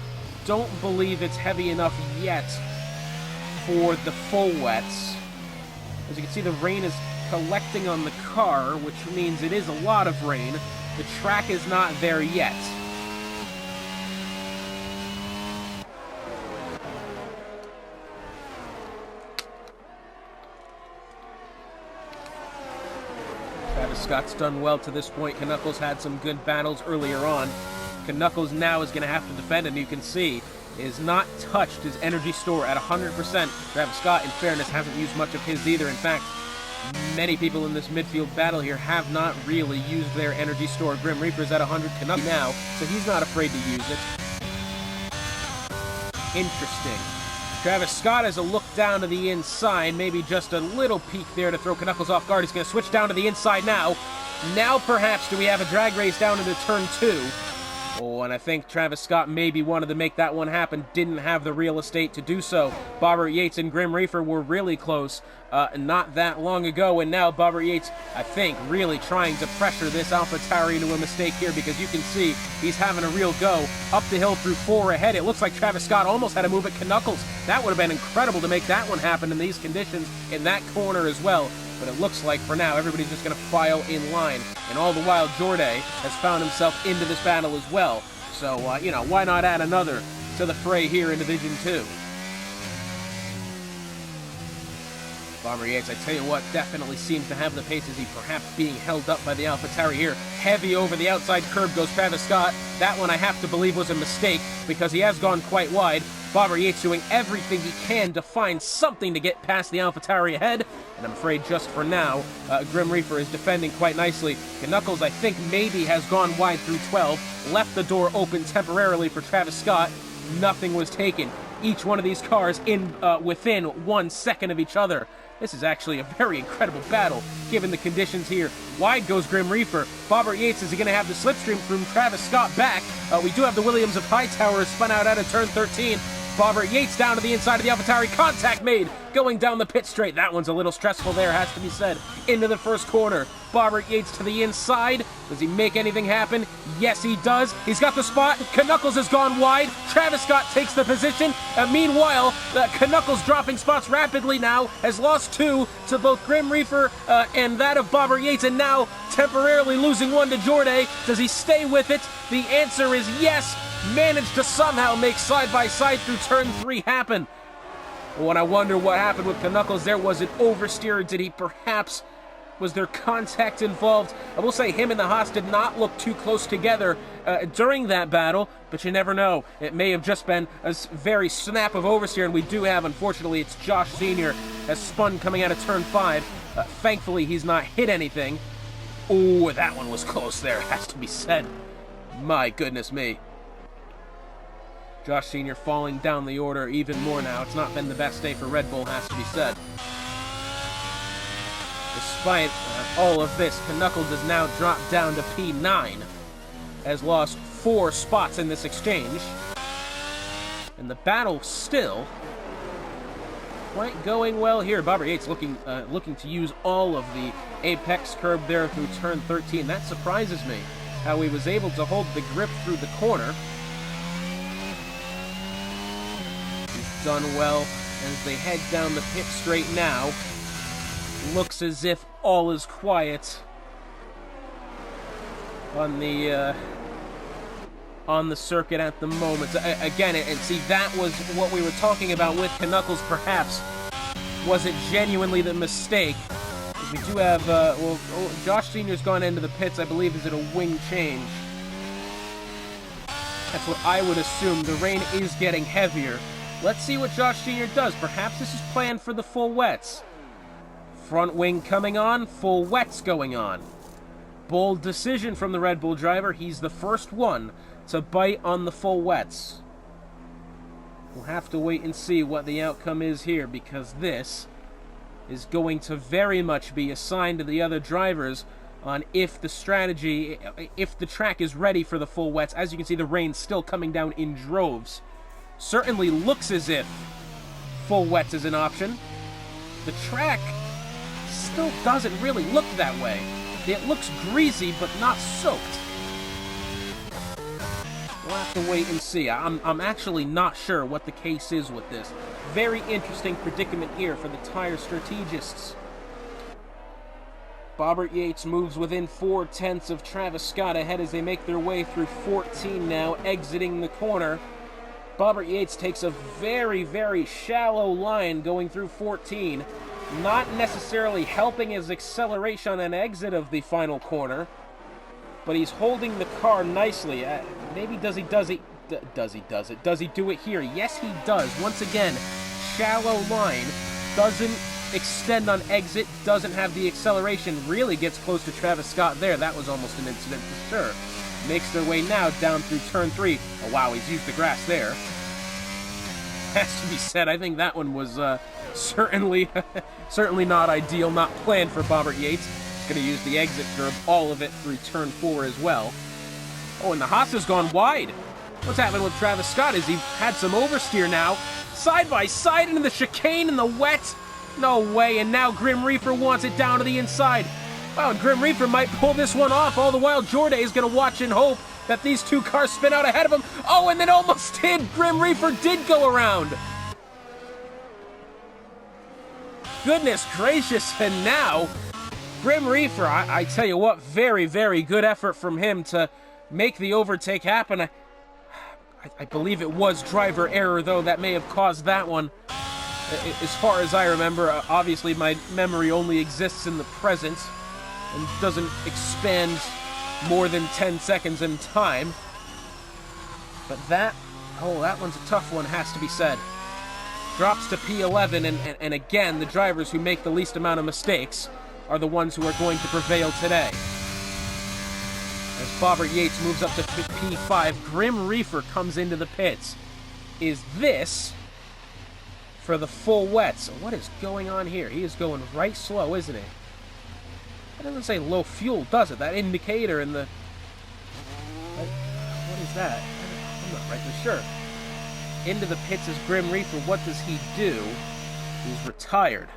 don't believe it's heavy enough yet for the full wets. As you can see, the rain is collecting on the car, which means it is a lot of rain. The track is not there yet. Travis Scott's done well to this point. Knuckles had some good battles earlier on. Knuckles now is going to have to defend, and you can see is not touched his energy store at 100%. Travis Scott, in fairness, hasn't used much of his either. In fact, many people in this midfield battle here have not really used their energy store. Grim Reaper's at 100 Knuckles now, so he's not afraid to use it. Interesting. Travis Scott has a look down to the inside, maybe just a little peek there to throw Knuckles off guard. He's going to switch down to the inside now. Now perhaps do we have a drag race down into turn 2. Oh, and I think Travis Scott maybe wanted to make that one happen, didn't have the real estate to do so. Bobbert Yates and Grim Reaper were really close not that long ago, and now Bobbert Yates, I think, really trying to pressure this AlphaTauri into a mistake here, because you can see he's having a real go up the hill through 4 ahead. It looks like Travis Scott almost had a move at Knuckles. That would have been incredible to make that one happen in these conditions, in that corner as well. But it looks like, for now, everybody's just going to file in line. And all the while, Jorday has found himself into this battle as well. So, why not add another to the fray here in Division 2? Bomber Yates, I tell you what, definitely seems to have the pace as he perhaps being held up by the AlphaTauri here. Heavy over the outside curb goes Travis Scott. That one I have to believe was a mistake, because he has gone quite wide. Bomber Yates doing everything he can to find something to get past the AlphaTauri ahead. And I'm afraid just for now, Grim Reaper is defending quite nicely. Knuckles, I think, maybe has gone wide through 12, left the door open temporarily for Travis Scott. Nothing was taken. Each one of these cars within 1 second of each other. This is actually a very incredible battle, given the conditions here. Wide goes Grim Reaper. Bobbert Yates, is he going to have the slipstream from Travis Scott back? We do have the Williams of Hightower spun out of turn 13. Bobbert Yates down to the inside of the AlphaTauri. Contact made, going down the pit straight. That one's a little stressful there, has to be said. Into the first corner. Bobbert Yates to the inside. Does he make anything happen? Yes, he does. He's got the spot. Knuckles has gone wide. Travis Scott takes the position. Meanwhile, Knuckles dropping spots rapidly now. Has lost 2 to both Grim Reaper and that of Bobbert Yates, and now temporarily losing 1 to Jorday. Does he stay with it? The answer is yes. Managed to somehow make side-by-side through turn 3 happen. Oh, and I wonder what happened with Knuckles there. Was it oversteer? Did he perhaps... Was there contact involved? I will say him and the Haas did not look too close together during that battle, but you never know. It may have just been a very snap of oversteer, and we do have, unfortunately, it's Josh Sr. has spun coming out of turn 5. Thankfully, he's not hit anything. Oh, that one was close there, has to be said. My goodness me. Josh Sr. falling down the order even more now. It's not been the best day for Red Bull, has to be said. Despite all of this, Knuckles has now dropped down to P9. Has lost 4 spots in this exchange. And the battle still quite going well here. Bobbert Yates looking to use all of the apex curb there through turn 13. That surprises me, how he was able to hold the grip through the corner. He's done well as they head down the pit straight now. Looks as if all is quiet on the circuit at the moment. Again, and see, that was what we were talking about with Knuckles. Perhaps was it genuinely the mistake? We do have Josh Sr.'s gone into the pits. I believe is it a wing change? That's what I would assume. The rain is getting heavier. Let's see what Josh Sr. does. Perhaps this is planned for the full wets. Front wing coming on, full wets going on. Bold decision from the Red Bull driver. He's the first one to bite on the full wets. We'll have to wait and see what the outcome is here, because this is going to very much be assigned to the other drivers on if the strategy, if the track is ready for the full wets. As you can see, the rain's still coming down in droves. Certainly looks as if full wets is an option. The track still doesn't really look that way. It looks greasy, but not soaked. We'll have to wait and see. I'm actually not sure what the case is with this. Very interesting predicament here for the tire strategists. Bobbert Yates moves within 4/10 of Travis Scott ahead as they make their way through 14 now, exiting the corner. Bobbert Yates takes a very, very shallow line going through 14. not necessarily helping his acceleration and exit of the final corner, but he's holding the car nicely. Maybe does he do it here? Yes, he does. Once again, shallow line, doesn't extend on exit, doesn't have the acceleration, really gets close to Travis Scott there. That was almost an incident for sure. Makes their way now down through turn 3. Oh, wow, he's used the grass there. Has to be said, I think that one was certainly not ideal, not planned for Bobbert Yates. He's going to use the exit curb, all of it through turn 4 as well. Oh, and the Haas has gone wide. What's happening with Travis Scott? Is he had some oversteer now? Side by side into the chicane in the wet? No way, and now Grim Reaper wants it down to the inside. Wow, and Grim Reaper might pull this one off. All the while, Jordan is going to watch and hope that these two cars spin out ahead of him. Oh, and it almost did. Grim Reaper did go around. Goodness gracious, and now Grim Reaper, I tell you what, very, very good effort from him to make the overtake happen. I believe it was driver error, though, that may have caused that one. As far as I remember, obviously my memory only exists in the present and doesn't expand more than 10 seconds in time. But that one's a tough one, has to be said. Drops to P11, and again, the drivers who make the least amount of mistakes are the ones who are going to prevail today. As Bobbert Yates moves up to P5, Grim Reaper comes into the pits. Is this for the full wets? What is going on here? He is going right slow, isn't he? It doesn't say low fuel, does it? That indicator in the... What is that? I'm not rightly sure. Into the pits is Grim Reaper. What does he do? He's retired.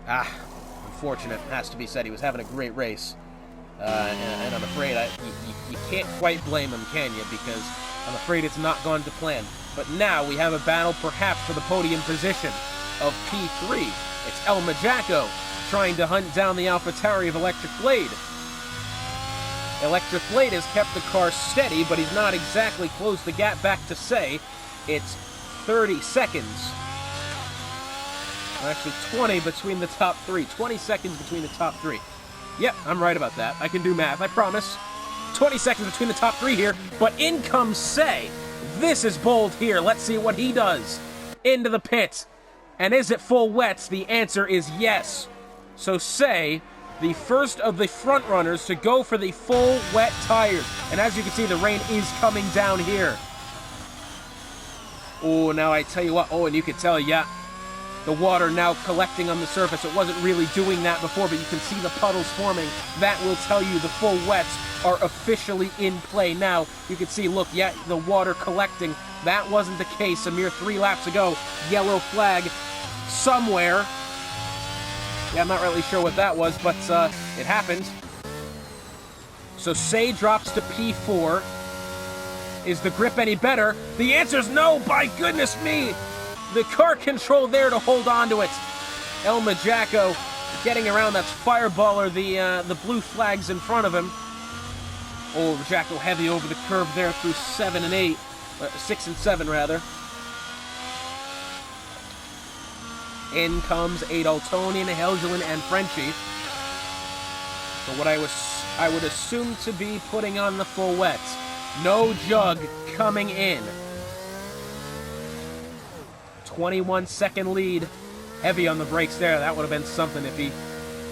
Unfortunate. Has to be said. He was having a great race. And I'm afraid you can't quite blame him, can you? Because I'm afraid it's not gone to plan. But now we have a battle perhaps for the podium position of P3. It's El Majaco trying to hunt down the AlphaTauri of Electric Blade. Electric Blade has kept the car steady, but he's not exactly closed the gap back to say it's 30 seconds. Actually, 20 between the top 3. 20 seconds between the top 3. Yep, I'm right about that. I can do math, I promise. 20 seconds between the top 3 here, but in comes Say. This is bold here. Let's see what he does. Into the pit. And is it full wets? The answer is yes. So Say, the first of the front runners to go for the full wet tires. And as you can see, the rain is coming down here. Oh, now I tell you what. Oh, and you can tell, yeah, the water now collecting on the surface. It wasn't really doing that before, but you can see the puddles forming. That will tell you the full wets are officially in play now. You can see, look, yeah, the water collecting. That wasn't the case a mere 3 laps ago. Yellow flag somewhere. Yeah, I'm not really sure what that was, but it happened. So Say drops to P4. Is the grip any better? The answer's no, by goodness me! The car control there to hold on to it. El Majaco getting around. That's Fireballer, the blue flags in front of him. Oh, Majaco heavy over the curve there through 7 and 8. 6 and 7, rather. In comes Adoltonian, Helgelin, and Frenchie. So what I would assume to be putting on the full wet. No Jug coming in. 21-second lead. Heavy on the brakes there. That would have been something if he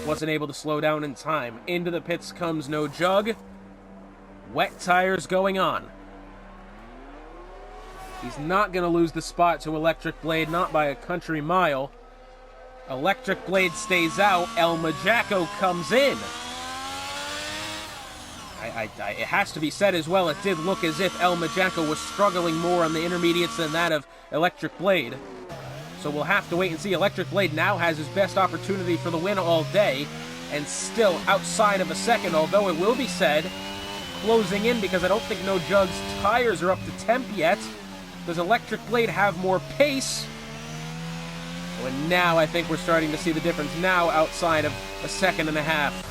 wasn't able to slow down in time. Into the pits comes No Jug. Wet tires going on. He's not going to lose the spot to Electric Blade, not by a country mile. Electric Blade stays out. El Majaco comes in. It has to be said as well, it did look as if El Majaco was struggling more on the intermediates than that of Electric Blade. So we'll have to wait and see. Electric Blade now has his best opportunity for the win all day, and still outside of a second, although it will be said, closing in because I don't think No Jug's tires are up to temp yet. Does Electric Blade have more pace? And now I think we're starting to see the difference now outside of a second and a half.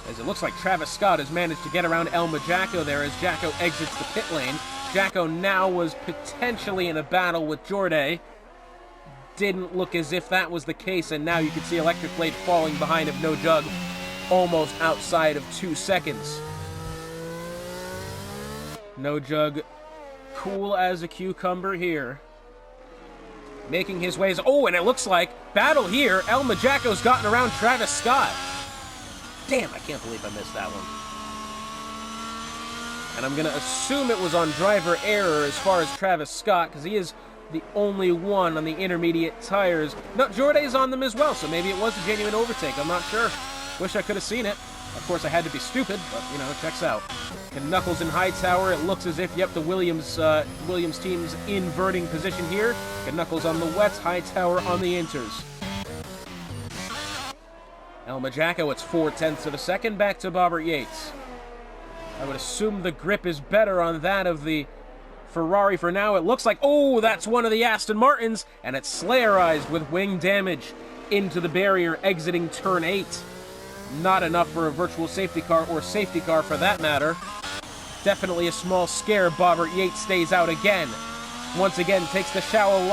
As it looks like Travis Scott has managed to get around El Majaco there as Jacko exits the pit lane. Jacko now was potentially in a battle with Jordan. didn't look as if that was the case, and now you can see Electric Blade falling behind of No Jug almost outside of 2 seconds. No Jug, cool as a cucumber here. Making his ways. Oh, and it looks like battle here. El Majaco's gotten around Travis Scott. Damn, I can't believe I missed that one. And I'm going to assume it was on driver error as far as Travis Scott, because he is the only one on the intermediate tires. No, Jorde's on them as well, so maybe it was a genuine overtake. I'm not sure. Wish I could have seen it. Of course, I had to be stupid, but, you know, it checks out. And Knuckles and Hightower, it looks as if, yep, the Williams team's inverting position here. And Knuckles on the wets, Hightower on the inters. El Majaco, it's 0.4 of a second back to Bobbert Yates. I would assume the grip is better on that of the Ferrari for now. It looks like, oh, that's one of the Aston Martins, and it's Slayerized with wing damage into the barrier, exiting turn 8. Not enough for a virtual safety car, or safety car for that matter. Definitely a small scare. Bobbert Yates stays out again. Once again, takes the shallow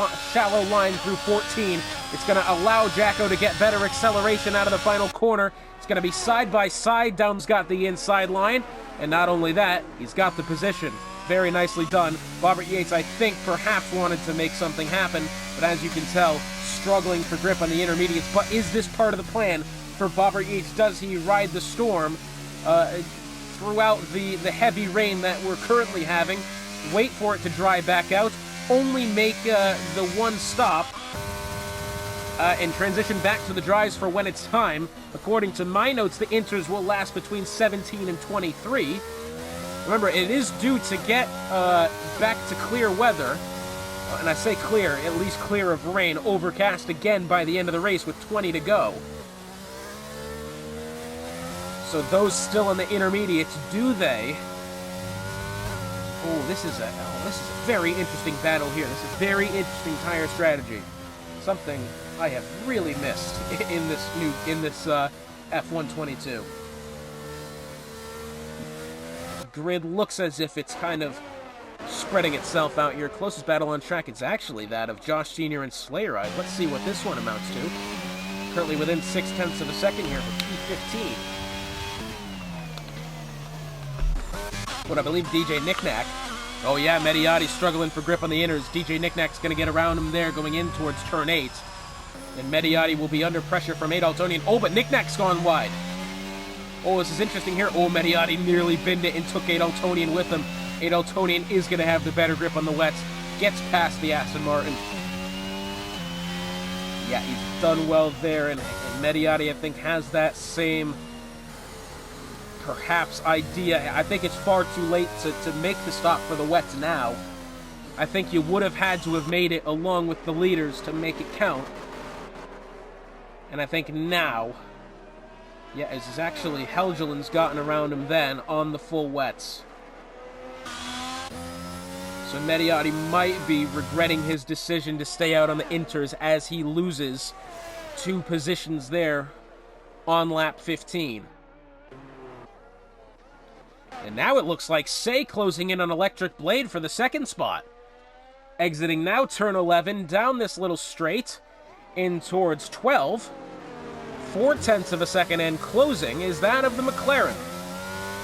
line through 14. It's going to allow Jacko to get better acceleration out of the final corner. It's going to be side by side. Down's got the inside line. And not only that, he's got the position. Very nicely done. Bobbert Yates, I think, perhaps wanted to make something happen. But as you can tell, struggling for grip on the intermediates. But is this part of the plan for Bobbert Yates? Does he ride the storm throughout the heavy rain that we're currently having? Wait for it to dry back out. Only make the one stop and transition back to the dries for when it's time. According to my notes, the inters will last between 17 and 23. Remember, it is due to get back to clear weather. And I say clear, at least clear of rain. Overcast again by the end of the race with 20 to go. So those still in the intermediates, do they? Oh, this is a very interesting battle here. This is very interesting tire strategy. Something I have really missed in this F122. Grid looks as if it's kind of spreading itself out here. Closest battle on track, it's actually that of Josh Sr. and Slayer. Let's see what this one amounts to. Currently within 0.6 of a second here for P15. What I believe DJ Knickknack. Oh yeah, Mediati's struggling for grip on the inners. DJ Knickknack's going to get around him there going in towards turn 8. And Mediati will be under pressure from Adaltonian. Oh, but Knickknack's gone wide. Oh, this is interesting here. Oh, Mediati nearly binned it and took Adaltonian with him. Adaltonian is going to have the better grip on the wets. Gets past the Aston Martin. Yeah, he's done well there. And Mediati, I think, has that same perhaps idea. I think it's far too late to make the stop for the wets now. I think you would have had to have made it along with the leaders to make it count. And I think now, yeah, as actually Helgeland's gotten around him then on the full wets. So Mediati might be regretting his decision to stay out on the inters as he loses 2 positions there on lap 15. And now it looks like Say closing in on Electric Blade for the second spot. Exiting now turn 11, down this little straight, in towards 12. 0.4 of a second, and closing is that of the McLaren.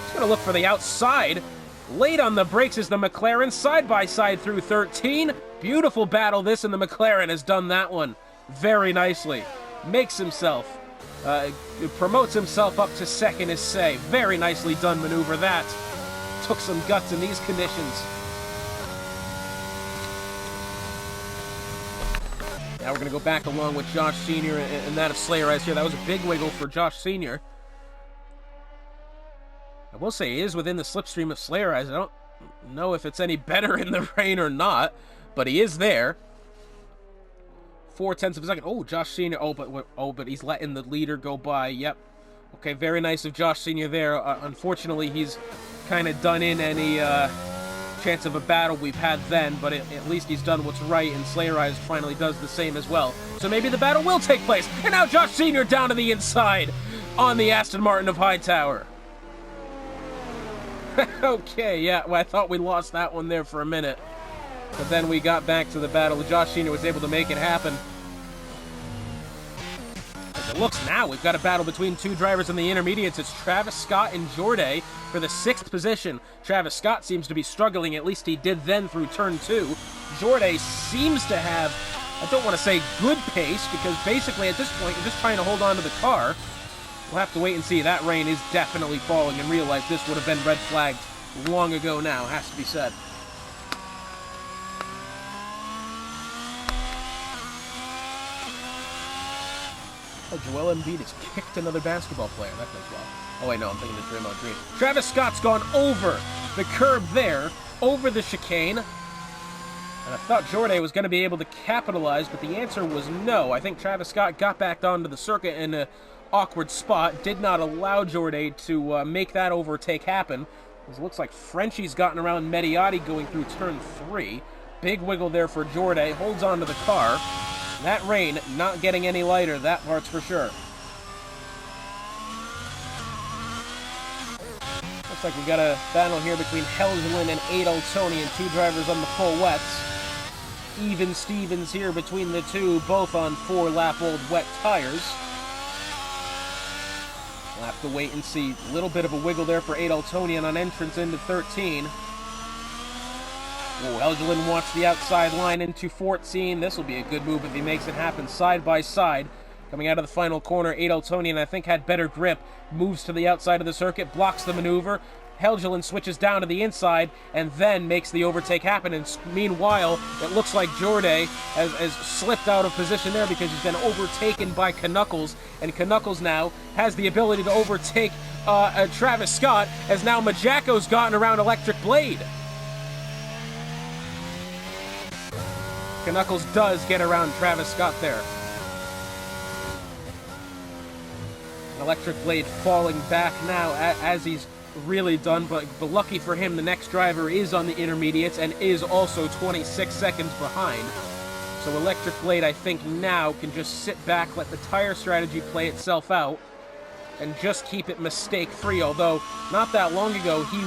He's going to look for the outside. Late on the brakes is the McLaren, side by side through 13. Beautiful battle this, and the McLaren has done that one very nicely. Makes himself, promotes himself up to second as Say. Very nicely done maneuver that. Took some guts in these conditions. Now we're going to go back along with Josh Sr. and that of Slayer Eyes here. That was a big wiggle for Josh Sr. I will say he is within the slipstream of Slayer Eyes. I don't know if it's any better in the rain or not, but he is there. 0.4 of a second. Oh, Josh Sr. Oh, but he's letting the leader go by. Yep. Okay, very nice of Josh Sr. there. Unfortunately, he's kind of done in any chance of a battle we've had then, but at least he's done what's right, and Slayer Eyes finally does the same as well. So maybe the battle will take place. And now Josh Sr. down to the inside on the Aston Martin of Hightower. Okay, yeah, well, I thought we lost that one there for a minute. But then we got back to the battle. Josh Sr. was able to make it happen. It looks now we've got a battle between two drivers in the intermediates. It's Travis Scott and Jorday for the 6th position. Travis Scott seems to be struggling, at least he did then through turn 2. Jorday seems to have, I don't want to say good pace, because basically at this point you're just trying to hold on to the car. We'll have to wait and see. That rain is definitely falling, and realize this would have been red flagged long ago now, has to be said. Oh, Joel Embiid has kicked another basketball player. That goes well. Oh, wait, no, I'm thinking of Draymond Green. Travis Scott's gone over the curb there, over the chicane. And I thought Jorday was going to be able to capitalize, but the answer was no. I think Travis Scott got back onto the circuit in an awkward spot, did not allow Jorday to make that overtake happen. It looks like Frenchie's gotten around Mediotti going through turn 3. Big wiggle there for Jorday, holds onto the car. That rain not getting any lighter, that part's for sure. Looks like we got a battle here between Helgelin and Adoltonian, two drivers on the full wets. Even Stevens here between the two, both on 4-lap-old wet tires. We'll have to wait and see. A little bit of a wiggle there for Adoltonian on entrance into 13. Oh, Helgelin wants the outside line into 14. This will be a good move if he makes it happen side by side. Coming out of the final corner, Adoltonian, I think, had better grip. Moves to the outside of the circuit, blocks the maneuver. Helgelin switches down to the inside and then makes the overtake happen. And meanwhile, it looks like Jorday has slipped out of position there because he's been overtaken by Knuckles. And Knuckles now has the ability to overtake Travis Scott, as now Majako's gotten around Electric Blade. Knuckles does get around Travis Scott there. Electric Blade falling back now as he's really done, but lucky for him, the next driver is on the intermediates and is also 26 seconds behind. So Electric Blade, I think, now can just sit back, let the tire strategy play itself out, and just keep it mistake-free, although not that long ago he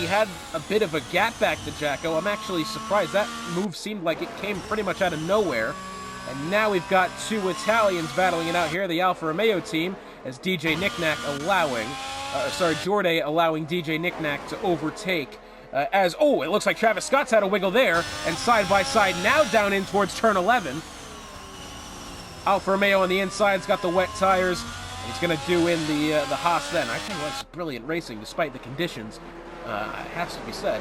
had a bit of a gap back to Jacko. I'm actually surprised. That move seemed like it came pretty much out of nowhere. And now we've got two Italians battling it out here, the Alfa Romeo team, as Jorday allowing DJ Knickknack to overtake. It looks like Travis Scott's had a wiggle there, and side by side now down in towards turn 11. Alfa Romeo on the inside's got the wet tires. And he's going to do in the Haas then. I think that's brilliant racing despite the conditions. It has to be said.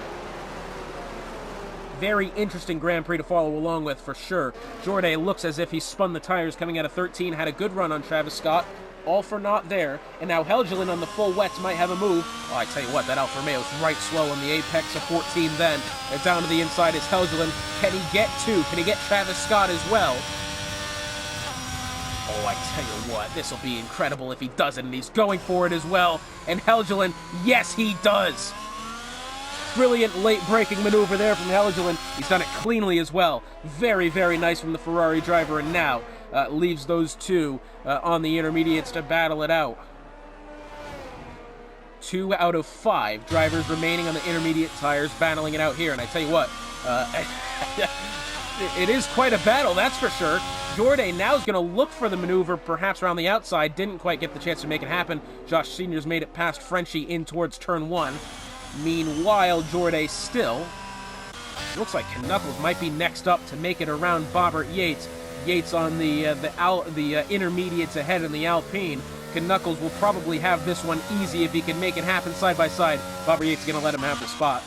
Very interesting Grand Prix to follow along with, for sure. Jorday looks as if he spun the tires coming out of 13, had a good run on Travis Scott. All for naught there. And now Helgelin on the full wets might have a move. Oh, I tell you what, that Alfa Romeo's right slow on the apex of 14 then. And down to the inside is Helgelin. Can he get two? Can he get Travis Scott as well? Oh, I tell you what, this will be incredible if he does it, and he's going for it as well. And Helgelin, yes, he does! Brilliant late-breaking maneuver there from Helgelin. He's done it cleanly as well. Very, very nice from the Ferrari driver, and now leaves those two on the intermediates to battle it out. 2 out of 5 drivers remaining on the intermediate tires battling it out here, and I tell you what, it is quite a battle, that's for sure. Jorday now is going to look for the maneuver, perhaps around the outside. Didn't quite get the chance to make it happen. Josh Sr.'s made it past Frenchie in towards turn 1. Meanwhile, Jorday still. Looks like Knuckles might be next up to make it around Bobbert Yates. Yates on the intermediates ahead in the Alpine. Knuckles will probably have this one easy if he can make it happen side by side. Bobbert Yates is going to let him have the spot.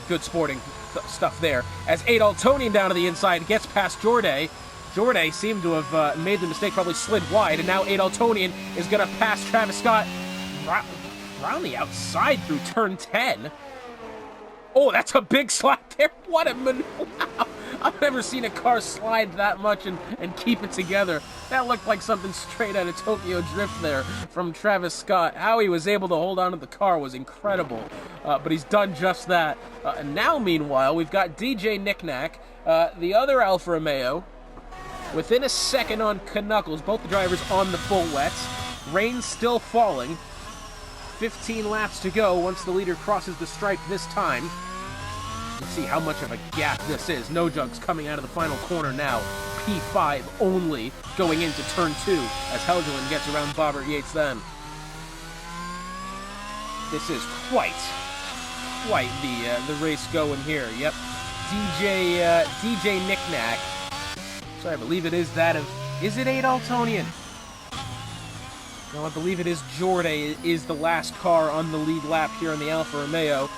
Good sporting stuff there. As Adoltonian down to the inside gets past Jorday. Jorday seemed to have made the mistake, probably slid wide, and now Adoltonian is going to pass Travis Scott around the outside through turn 10. Oh, that's a big slide there. What a maneuver. Wow. I've never seen a car slide that much and keep it together. That looked like something straight out of Tokyo Drift there from Travis Scott. How he was able to hold on to the car was incredible. But he's done just that. And now, meanwhile, we've got DJ Knickknack, the other Alfa Romeo, within a second on Knuckles. Both the drivers on the full wets. Rain still falling. 15 laps to go once the leader crosses the stripe this time. Let's see how much of a gap this is. No Jugs coming out of the final corner now. P5 only going into turn 2 as Helgelin gets around Bobbert Yates then. This is quite the race going here. Yep, DJ Knickknack. So I believe it is that of, is it Adoltonian? No, I believe it is Jorday is the last car on the lead lap here on the Alfa Romeo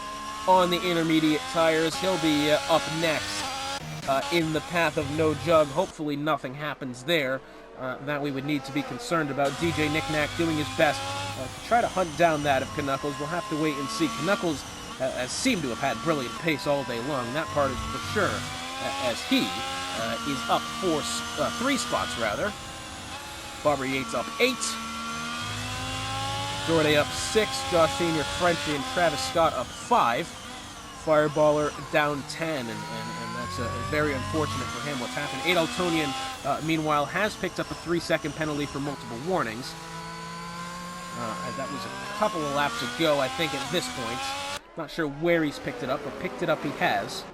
on the intermediate tires. He'll be up next in the path of no jug. Hopefully nothing happens there that we would need to be concerned about. DJ Knickknack doing his best to try to hunt down that of Knuckles. We'll have to wait and see. Knuckles has seemed to have had brilliant pace all day long. That part is for sure, as he is up 3 spots rather. Bobbert Yates up 8. Jorday up 6. Josh Senior, Frenchie, and Travis Scott up 5. Fireballer down 10, and that's very unfortunate for him what's happened. Adoltonian, meanwhile, has picked up a 3-second penalty for multiple warnings. That was a couple of laps ago, I think, at this point. Not sure where he's picked it up, but picked it up he has.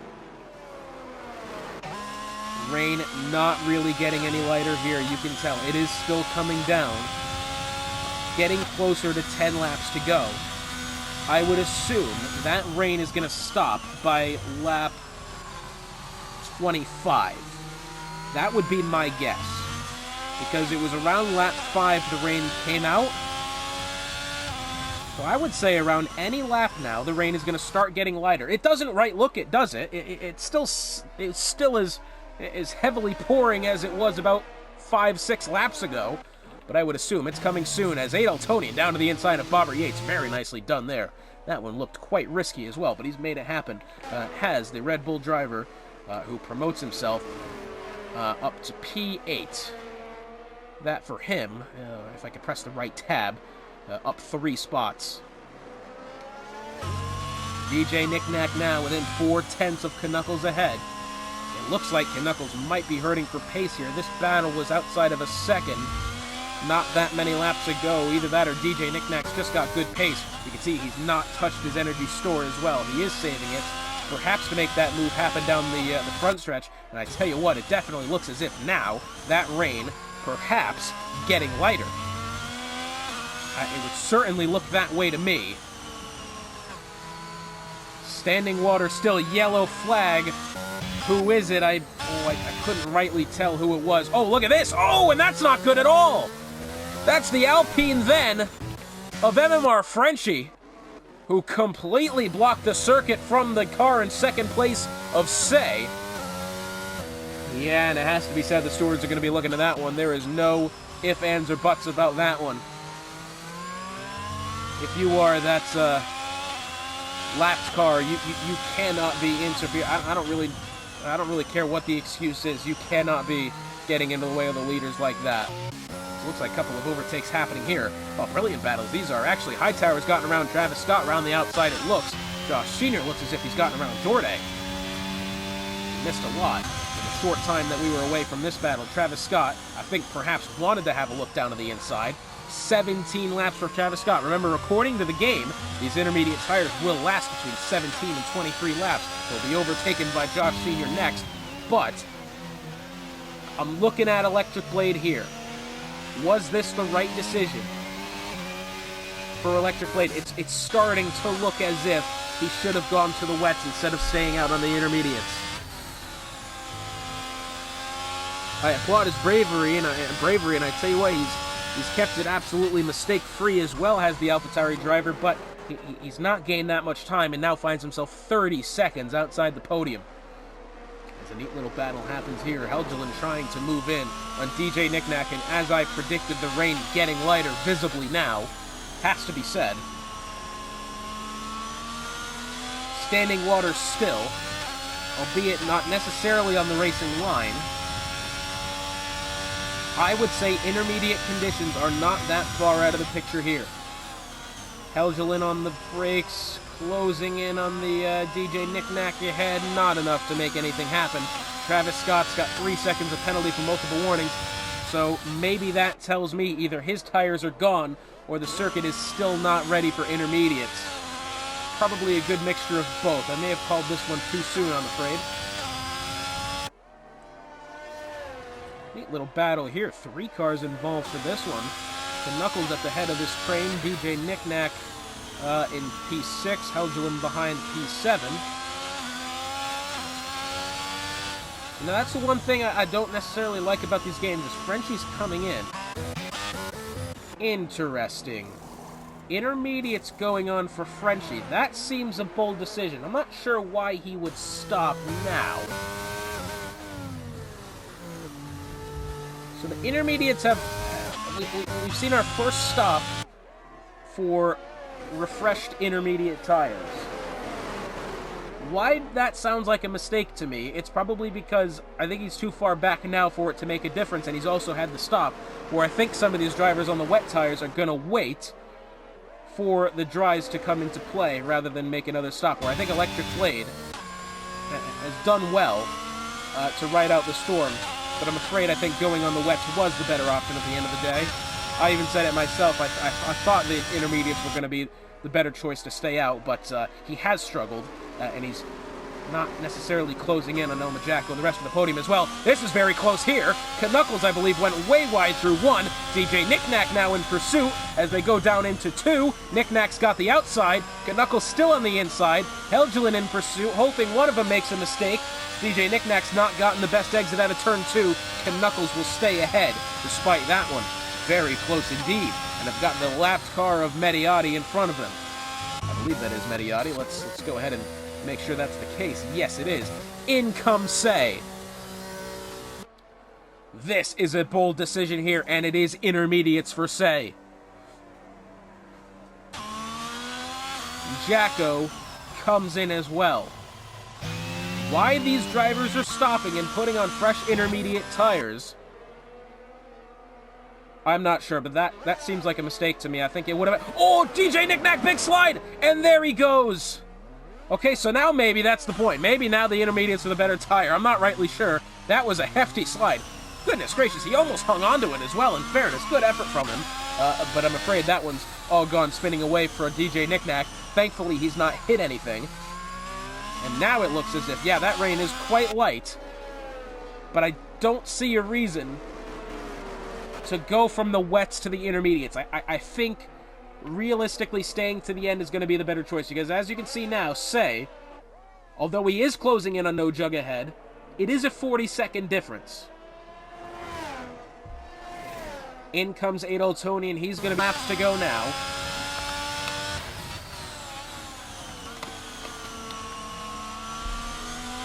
Rain not really getting any lighter here, you can tell. It is still coming down. Getting closer to 10 laps to go. I would assume that rain is going to stop by lap 25. That would be my guess. Because it was around lap 5 the rain came out. So I would say around any lap now, the rain is going to start getting lighter. It doesn't right look it, does it? It's still as heavily pouring as it was about 5-6 laps ago. But I would assume it's coming soon as Adoltonian down to the inside of Bobbert Yates. Very nicely done there. That one looked quite risky as well, but he's made it happen. Has the Red Bull driver who promotes himself up to P8. That for him, if I could press the right tab, up 3 spots. DJ Knickknack now within 4/10 of Knuckles ahead. It looks like Knuckles might be hurting for pace here. This battle was outside of a second. Not that many laps ago. Either that or DJ Knickknack's just got good pace. You can see he's not touched his energy store as well. He is saving it, perhaps to make that move happen down the front stretch. And I tell you what, it definitely looks as if now that rain perhaps getting lighter. It would certainly look that way to me. Standing water still, yellow flag. Who is it? I couldn't rightly tell who it was. Oh, look at this! Oh, and that's not good at all! That's the Alpine then of MMR Frenchie, who completely blocked the circuit from the car in second place of Say. Yeah, and it has to be said the stewards are going to be looking at that one. There is no ifs, ands, or buts about that one. If you are that lapped car, you cannot be interfering. I don't really care what the excuse is. You cannot be getting into the way of the leaders like that. Looks like a couple of overtakes happening here. Oh, brilliant battles. These are actually Hightower's gotten around Travis Scott around the outside, it looks. Josh Senior looks as if he's gotten around Jorday. Missed a lot in the short time that we were away from this battle. Travis Scott, I think perhaps wanted to have a look down to the inside. 17 laps for Travis Scott. Remember, according to the game, these intermediate tires will last between 17 and 23 laps. They'll be overtaken by Josh Senior next. But I'm looking at Electric Blade here. Was this the right decision for Electric Blade? It's starting to look as if he should have gone to the wets instead of staying out on the intermediates. I applaud his bravery, and I tell you what, he's kept it absolutely mistake-free as well, has the AlphaTauri driver, but he's not gained that much time and now finds himself 30 seconds outside the podium. As a neat little battle happens here, Helgelin trying to move in on DJ Knickknack, and as I predicted, the rain getting lighter visibly now, has to be said. Standing water still, albeit not necessarily on the racing line. I would say intermediate conditions are not that far out of the picture here. Helgelin on the brakes, closing in on the DJ Knickknack ahead, not enough to make anything happen. Travis Scott's got 3 seconds of penalty for multiple warnings, so maybe that tells me either his tires are gone or the circuit is still not ready for intermediates. Probably a good mixture of both. I may have called this one too soon, I'm afraid. Neat little battle here. 3 cars involved for this one. The Knuckles at the head of this train. DJ Knickknack in P6. Helgelin behind P7. Now that's the one thing I don't necessarily like about these games is Frenchie's coming in. Interesting. Intermediates going on for Frenchie. That seems a bold decision. I'm not sure why he would stop now. So the intermediates have... we've seen our first stop for refreshed intermediate tires. Why that sounds like a mistake to me, it's probably because I think he's too far back now for it to make a difference, and he's also had the stop, where I think some of these drivers on the wet tires are going to wait for the dries to come into play rather than make another stop, where I think Electric Blade has done well to ride out the storm. But I'm afraid I think going on the wets was the better option at the end of the day. I even said it myself. I thought the intermediates were going to be the better choice to stay out, but he has struggled, and he's not necessarily closing in on Elma Jacko and the rest of the podium as well. This is very close here. Knuckles, I believe, went way wide through 1. DJ Knickknack now in pursuit as they go down into 2. Knickknack's got the outside. Knuckles still on the inside. Helgelin in pursuit, hoping one of them makes a mistake. DJ Knickknack's not gotten the best exit out of turn 2. Knuckles will stay ahead despite that one. Very close indeed. And have got the lapped car of Mediotti in front of them. I believe that is Mediotti. Let's go ahead and make sure that's the case. Yes, it is. In comes Say. This is a bold decision here, and it is intermediates for Say. Jacko comes in as well. Why these drivers are stopping and putting on fresh intermediate tires, I'm not sure, but that seems like a mistake to me. I think it would have... Oh, DJ Knickknack, big slide! And there he goes! Okay, so now maybe that's the point. Maybe now the intermediates are the better tire. I'm not rightly sure. That was a hefty slide. Goodness gracious, he almost hung onto it as well, in fairness. Good effort from him. But I'm afraid that one's all gone spinning away for DJ Knickknack. Thankfully, he's not hit anything. And now it looks as if, yeah, that rain is quite light. But I don't see a reason to go from the wets to the intermediates. I think, realistically, staying to the end is going to be the better choice. Because as you can see now, Say, although he is closing in on No Jug ahead, it is a 40-second difference. In comes Adol Tony, and he's going to have to go now.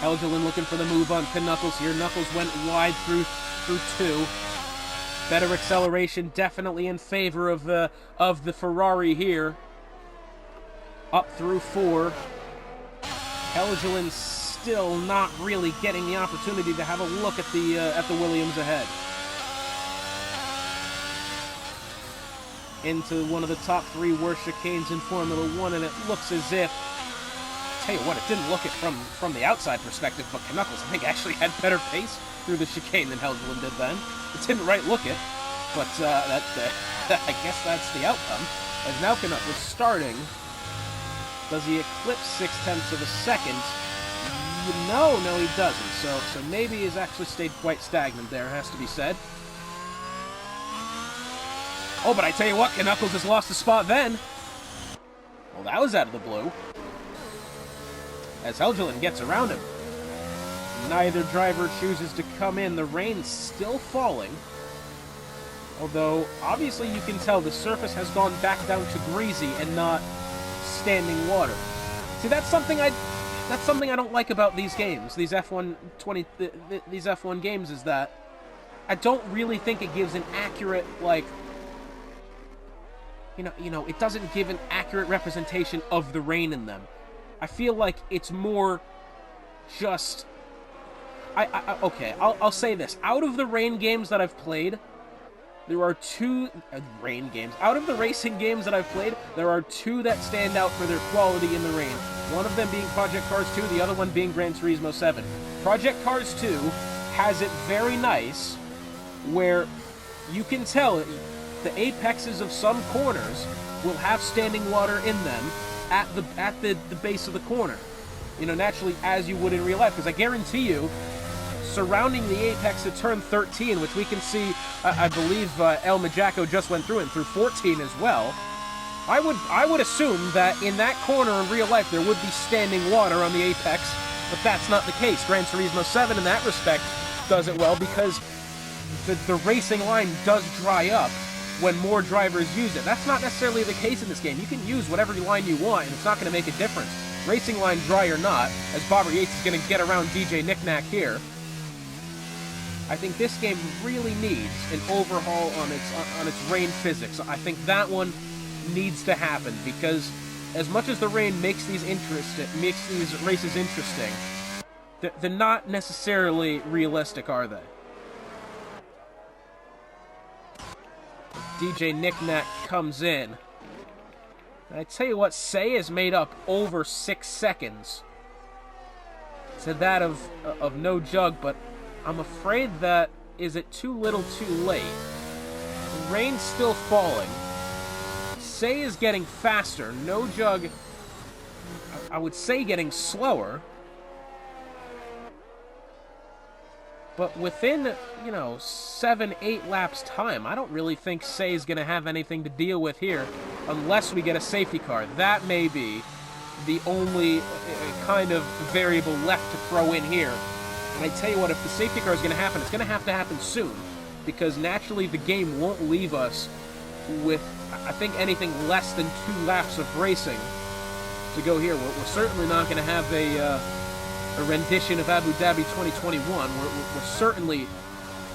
Helgelin looking for the move on Knuckles here. Knuckles went wide through 2. Better acceleration, definitely in favor of the Ferrari here. Up through 4. Helgelin still not really getting the opportunity to have a look at the Williams ahead. Into one of the top 3 worst chicanes in Formula 1, and it looks as if... Tell you what, it didn't look it from the outside perspective, but Knuckles, I think, actually had better pace through the chicane than Helgelin did then. It didn't right look it, but I guess that's the outcome. As now Knuckles starting, does he eclipse 0.6 of a second? No, he doesn't. So maybe he's actually stayed quite stagnant there, has to be said. Oh, but I tell you what, Knuckles has lost a spot then. Well, that was out of the blue. As Helgelin gets around him. Neither driver chooses to come in. The rain's still falling. Although, obviously you can tell the surface has gone back down to greasy and not standing water. See, that's something I don't like about these games. These these F1 games is that I don't really think it gives an accurate, like, it doesn't give an accurate representation of the rain in them. I feel like it's more just... Okay, I'll say this. Out of the rain games that I've played, there are 2... rain games. Out of the racing games that I've played, there are 2 that stand out for their quality in the rain. One of them being Project Cars 2, the other one being Gran Turismo 7. Project Cars 2 has it very nice, where you can tell the apexes of some corners will have standing water in them at the base of the corner. Naturally, as you would in real life. Because I guarantee you, surrounding the apex at turn 13, which we can see, I believe El Majako just went through it, and through 14 as well. I would assume that in that corner in real life there would be standing water on the apex, but that's not the case. Gran Turismo 7 in that respect does it well because the racing line does dry up when more drivers use it. That's not necessarily the case in this game. You can use whatever line you want, and it's not going to make a difference. Racing line dry or not, as Bobber Yates is going to get around DJ Knickknack here. I think this game really needs an overhaul on its rain physics. I think that one needs to happen, because as much as the rain makes these races interesting, they're not necessarily realistic, are they? DJ Knickknack comes in. I tell you what, Say is made up over 6 seconds to that of No Jug, but I'm afraid that is it too little too late. The rain's still falling. Say is getting faster. No Jug, I would say, getting slower. But within, 7-8 laps time, I don't really think Say is going to have anything to deal with here unless we get a safety car. That may be the only kind of variable left to throw in here. And I tell you what, if the safety car is going to happen, it's going to happen soon, because naturally the game won't leave us with, I think, anything less than 2 laps of racing to go here. We're certainly not going to have a rendition of Abu Dhabi 2021. We're certainly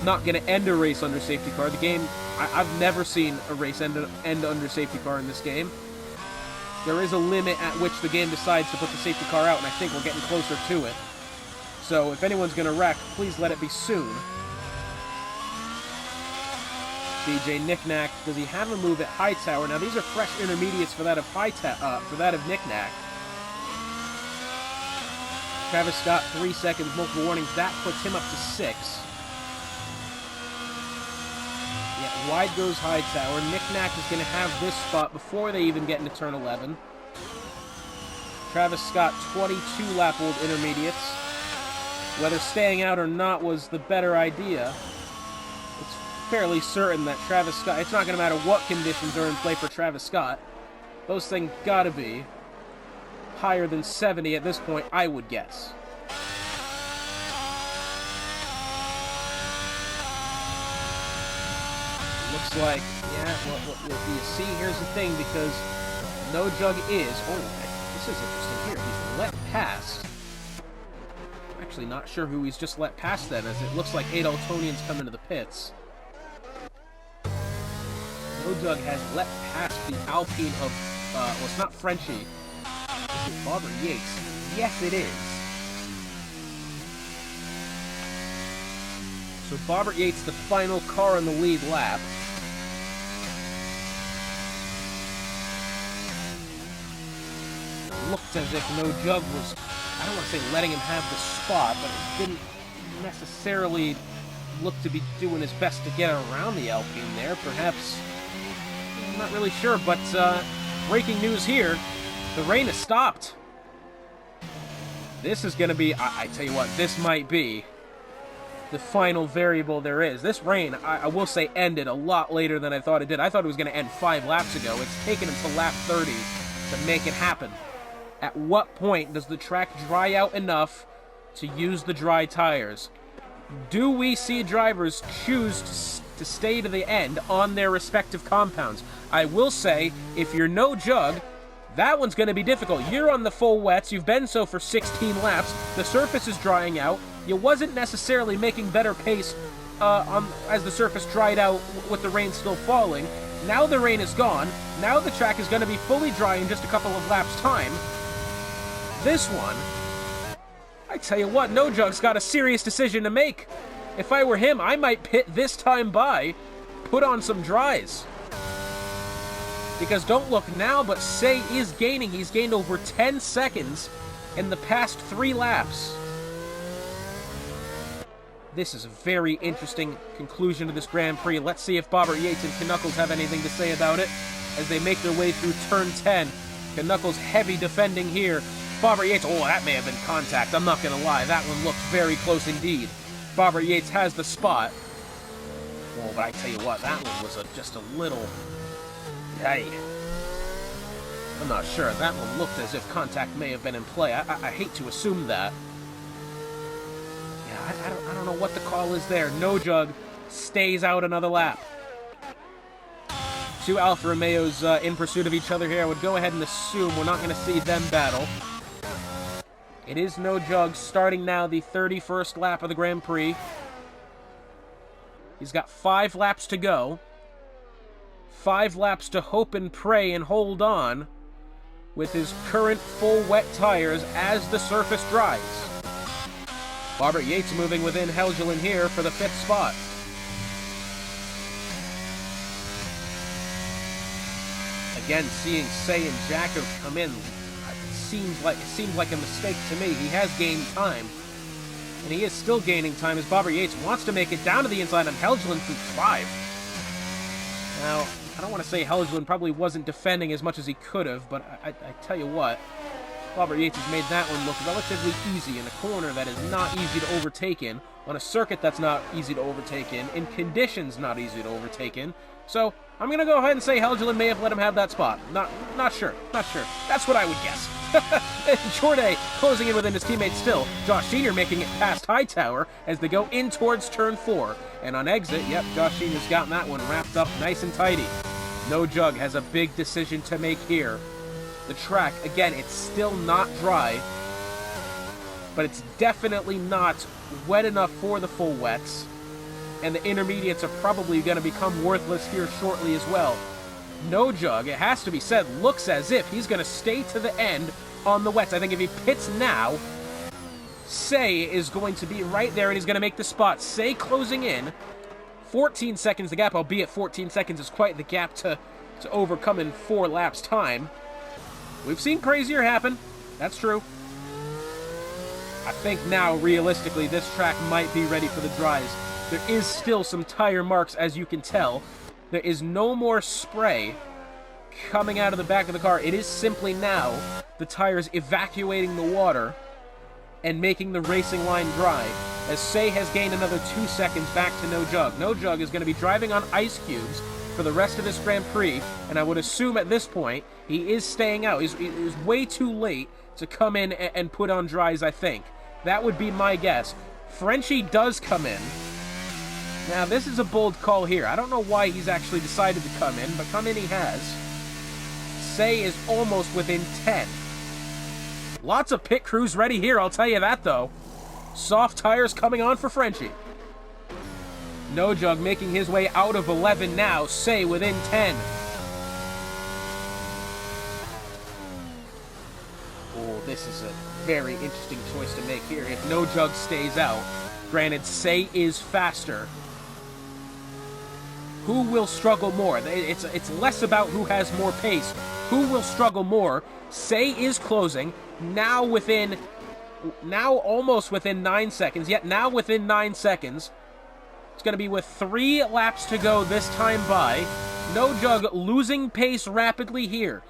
not going to end a race under safety car. The game, I've never seen a race end under safety car in this game. There is a limit at which the game decides to put the safety car out, and I think we're getting closer to it. So if anyone's going to wreck, please let it be soon. DJ Knickknack, does he have a move at Hightower? Now these are fresh intermediates for that of Knickknack. Travis Scott, 3 seconds, multiple warnings. That puts him up to 6. Yeah, wide goes Hightower. Knickknack is going to have this spot before they even get into turn 11. Travis Scott, 22-lap-old intermediates. Whether staying out or not was the better idea. It's fairly certain that Travis Scott, it's not going to matter what conditions are in play for Travis Scott. Those things got to be higher than 70 at this point, I would guess. Looks like, yeah, what you see, here's the thing, because No Jug is, this is interesting here, he's let past. I'm actually not sure who he's just let past then, as it looks like Adaltonian's come into the pits. No Jug has let past the Alpine of, well, it's not Frenchie. This is Bobber Yates. Yes, it is. So Bobber Yates, the final car in the lead lap. It looked as if No Jug was, I don't want to say letting him have the spot, but it didn't necessarily look to be doing his best to get around the Alpine there. Perhaps, I'm not really sure, but breaking news here. The rain has stopped. This is going to be, I tell you what, this might be the final variable there is. This rain, I will say, ended a lot later than I thought it did. I thought it was going to end 5 laps ago. It's taken until lap 30 to make it happen. At what point does the track dry out enough to use the dry tires? Do we see drivers choose to stay to the end on their respective compounds? I will say, if you're No Jug, that one's going to be difficult. You're on the full wets. You've been so for 16 laps. The surface is drying out. You wasn't necessarily making better pace as the surface dried out with the rain still falling. Now the rain is gone. Now the track is going to be fully dry in just a couple of laps' time. This one, I tell you what, No Jug's got a serious decision to make. If I were him, I might pit this time by, put on some dries. Because don't look now, but Say is gaining. He's gained over 10 seconds in the past 3 laps. This is a very interesting conclusion to this Grand Prix. Let's see if Bobber Yates and Knuckles have anything to say about it as they make their way through turn 10. Knuckles heavy defending here. Bobber Yates, that may have been contact. I'm not going to lie. That one looked very close indeed. Robert Yates has the spot. Oh, but I tell you what, that one was just a little... Hey. I'm not sure. That one looked as if contact may have been in play. I hate to assume that. Yeah, I don't know what the call is there. No Jug stays out another lap. Two Alfa Romeos in pursuit of each other here. I would go ahead and assume we're not going to see them battle. It is No Jug starting now the 31st lap of the Grand Prix. He's got 5 laps to go. 5 laps to hope and pray and hold on with his current full wet tires as the surface dries. Robert Yates moving within Helgeland here for the 5th spot. Again, seeing Say and Jacko come in, it seems like a mistake to me. He has gained time, and he is still gaining time as Robert Yates wants to make it down to the inside on Helgeland through 5. Now, I don't want to say Helgeland probably wasn't defending as much as he could have, but I tell you what, Robert Yates has made that one look relatively easy in a corner that is not easy to overtake in, on a circuit that's not easy to overtake in conditions not easy to overtake in. So, I'm going to go ahead and say Helgeland may have let him have that spot. Not sure. That's what I would guess. Jorday closing in within his teammates still. Josh Senior making it past Hightower as they go in towards turn 4. And on exit, yep, Josh Senior's gotten that one wrapped up nice and tidy. No Jug has a big decision to make here. The track, again, it's still not dry, but it's definitely not wet enough for the full wets. And the intermediates are probably going to become worthless here shortly as well. No Jug, it has to be said, looks as if he's going to stay to the end on the wets. I think if he pits now, Say is going to be right there and he's going to make the spot. Say closing in. 14 seconds the gap, albeit 14 seconds is quite the gap to overcome in 4 laps time. We've seen crazier happen. That's true. I think now, realistically, this track might be ready for the dries. There is still some tire marks, as you can tell. There is no more spray coming out of the back of the car. It is simply now the tires evacuating the water and making the racing line dry, as Say has gained another 2 seconds back to No Jug. No Jug is going to be driving on ice cubes for the rest of this Grand Prix, and I would assume at this point he is staying out. He's way too late to come in and put on dries, I think. That would be my guess. Frenchie does come in. Now, this is a bold call here. I don't know why he's actually decided to come in, but come in he has. Say is almost within 10. Lots of pit crews ready here, I'll tell you that, though. Soft tires coming on for Frenchie. No Jug making his way out of 11 now. Say within 10. Oh, this is a very interesting choice to make here. If No Jug stays out, granted, Say is faster. Who will struggle more? It's less about who has more pace. Who will struggle more? Say is closing. Now almost within 9 seconds. Yet now within 9 seconds. It's going to be with 3 laps to go this time by. No Jug losing pace rapidly here.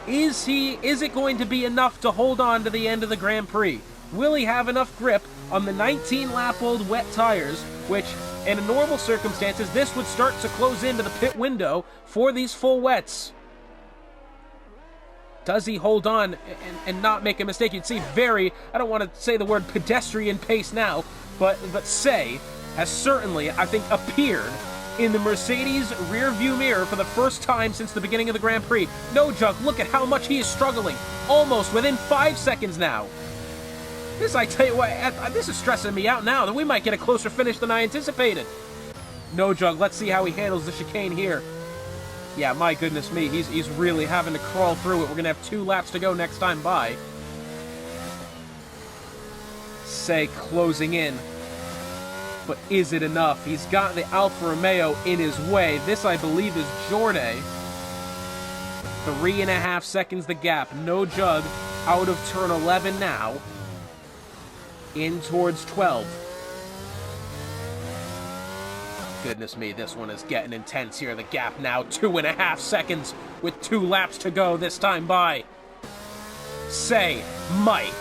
Is it going to be enough to hold on to the end of the Grand Prix? Will he have enough grip on the 19-lap-old wet tires, which, in normal circumstances, this would start to close into the pit window for these full wets? Does he hold on and not make a mistake? You'd see I don't want to say the word pedestrian pace now, but Say has certainly, I think, appeared in the Mercedes rear-view mirror for the first time since the beginning of the Grand Prix. No Jug, look at how much he is struggling. Almost within 5 seconds now. This, I tell you what, this is stressing me out now that we might get a closer finish than I anticipated. No Jug, let's see how he handles the chicane here. Yeah, my goodness me, he's really having to crawl through it. We're going to have 2 laps to go next time by. Say closing in. But is it enough? He's got the Alfa Romeo in his way. This, I believe, is Jorday. 3.5 seconds the gap. No Jug out of turn 11 now. In towards 12. Goodness me, this one is getting intense here. The gap now 2.5 seconds with 2 laps to go this time by. Say might,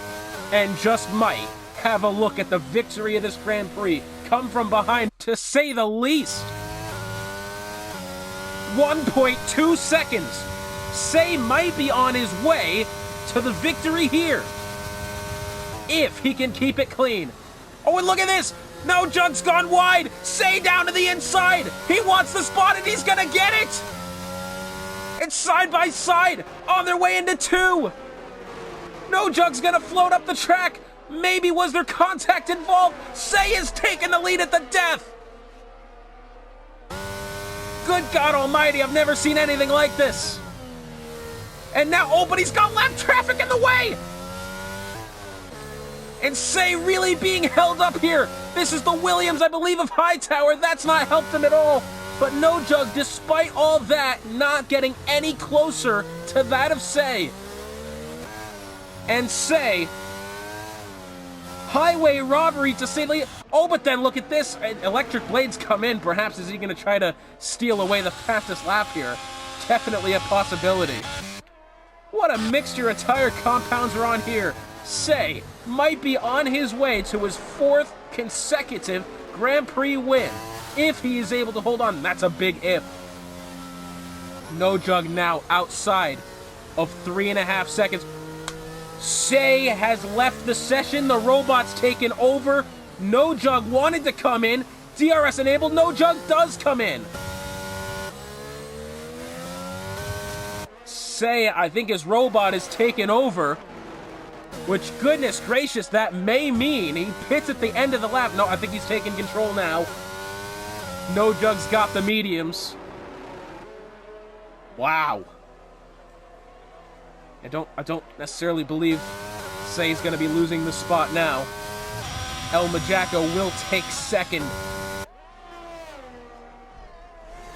and just might, have a look at the victory of this Grand Prix. Come from behind, to say the least. 1.2 seconds. Say might be on his way to the victory here, if he can keep it clean. Oh, and look at this! No Jug's gone wide! Say down to the inside! He wants the spot and he's gonna get it! It's side by side, on their way into 2! No Jug's gonna float up the track! Maybe was there contact involved? Say is taking the lead at the death! Good God almighty, I've never seen anything like this! And now, oh, but he's got left traffic in the way! And Say really being held up here. This is the Williams, I believe, of Hightower. That's not helped him at all. But No Jug, despite all that, not getting any closer to that of Say. And Say, highway robbery to say the least. Oh, but then look at this. Electric blades come in. Perhaps is he going to try to steal away the fastest lap here? Definitely a possibility. What a mixture of tire compounds are on here. Say might be on his way to his 4th consecutive Grand Prix win, if he is able to hold on. That's a big if. No Jug now outside of 3.5 seconds. Say has left the session. The robot's taken over. No Jug wanted to come in. DRS enabled. No Jug does come in. Say, I think his robot is taken over. Which, goodness gracious, that may mean he pits at the end of the lap. No, I think he's taking control now. No Jug's got the mediums. Wow. I don't necessarily believe Say's going to be losing the spot now. El Majacco will take second.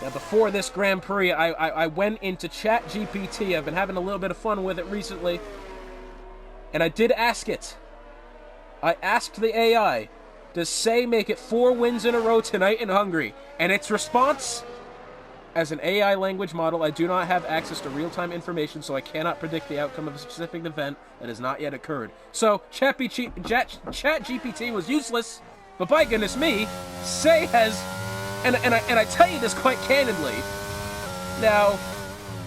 Now, before this Grand Prix, I went into ChatGPT. I've been having a little bit of fun with it recently. And I did ask it. I asked the AI, does Say make it 4 wins in a row tonight in Hungary? And its response, as an AI language model, I do not have access to real-time information, so I cannot predict the outcome of a specific event that has not yet occurred. So, ChatGPT was useless, but by goodness me, Say has, and I tell you this quite candidly. Now,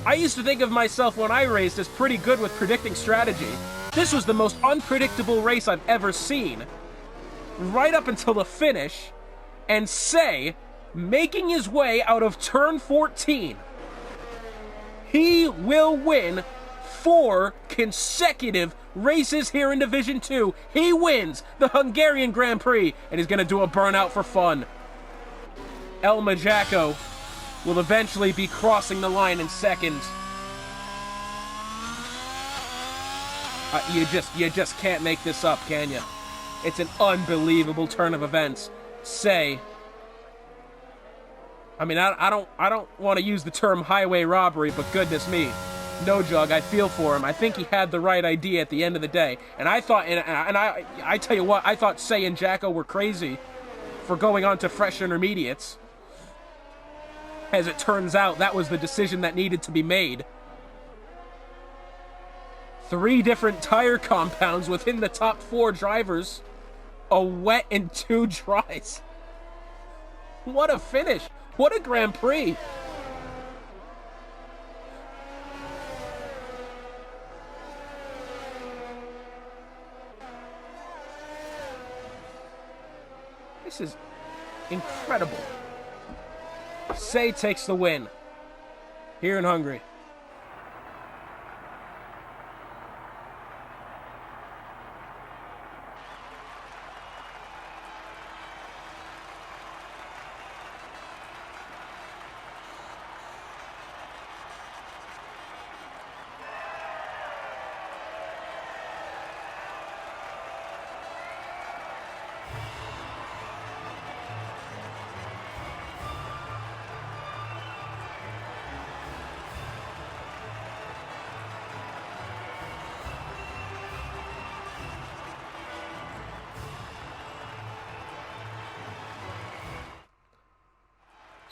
I used to think of myself when I raced as pretty good with predicting strategy. This was the most unpredictable race I've ever seen. Right up until the finish, and Say making his way out of turn 14. He will win 4 consecutive races here in Division 2. He wins the Hungarian Grand Prix, and he's going to do a burnout for fun. El Majacco will eventually be crossing the line in second. You just can't make this up, can you? It's an unbelievable turn of events. Say, I mean, I don't want to use the term highway robbery, but goodness me, No Jug, I feel for him. I think he had the right idea at the end of the day, and I thought, and I tell you what, I thought Say and Jacko were crazy for going on to fresh intermediates. As it turns out, that was the decision that needed to be made. 3 different tire compounds within the top 4 drivers. A wet and 2 dries. What a finish. What a Grand Prix. This is incredible. Say takes the win here in Hungary.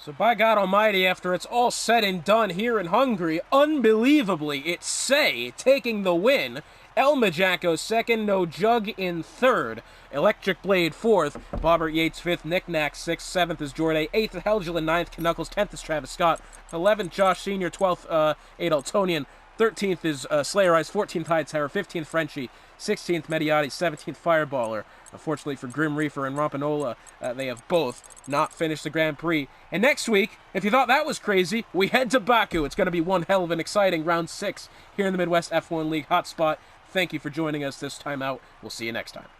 So by God almighty, after it's all said and done here in Hungary, unbelievably, it's Say taking the win, Elma Jacko second, No Jug in third, Electric Blade fourth, Bobbert Yates fifth, Nick Nack sixth, seventh is Jordan, eighth is Helgel, ninth Knuckles, 10th is Travis Scott, 11th Josh Senior, 12th Adaltonian, 13th is Slayer Eyes, 14th Hightower, 15th Frenchie, 16th Mediotti, 17th Fireballer. Unfortunately for Grim Reaper and Rompanola, they have both not finished the Grand Prix. And next week, if you thought that was crazy, we head to Baku. It's going to be one hell of an exciting round 6 here in the Midwest F1 League hotspot. Thank you for joining us this time out. We'll see you next time.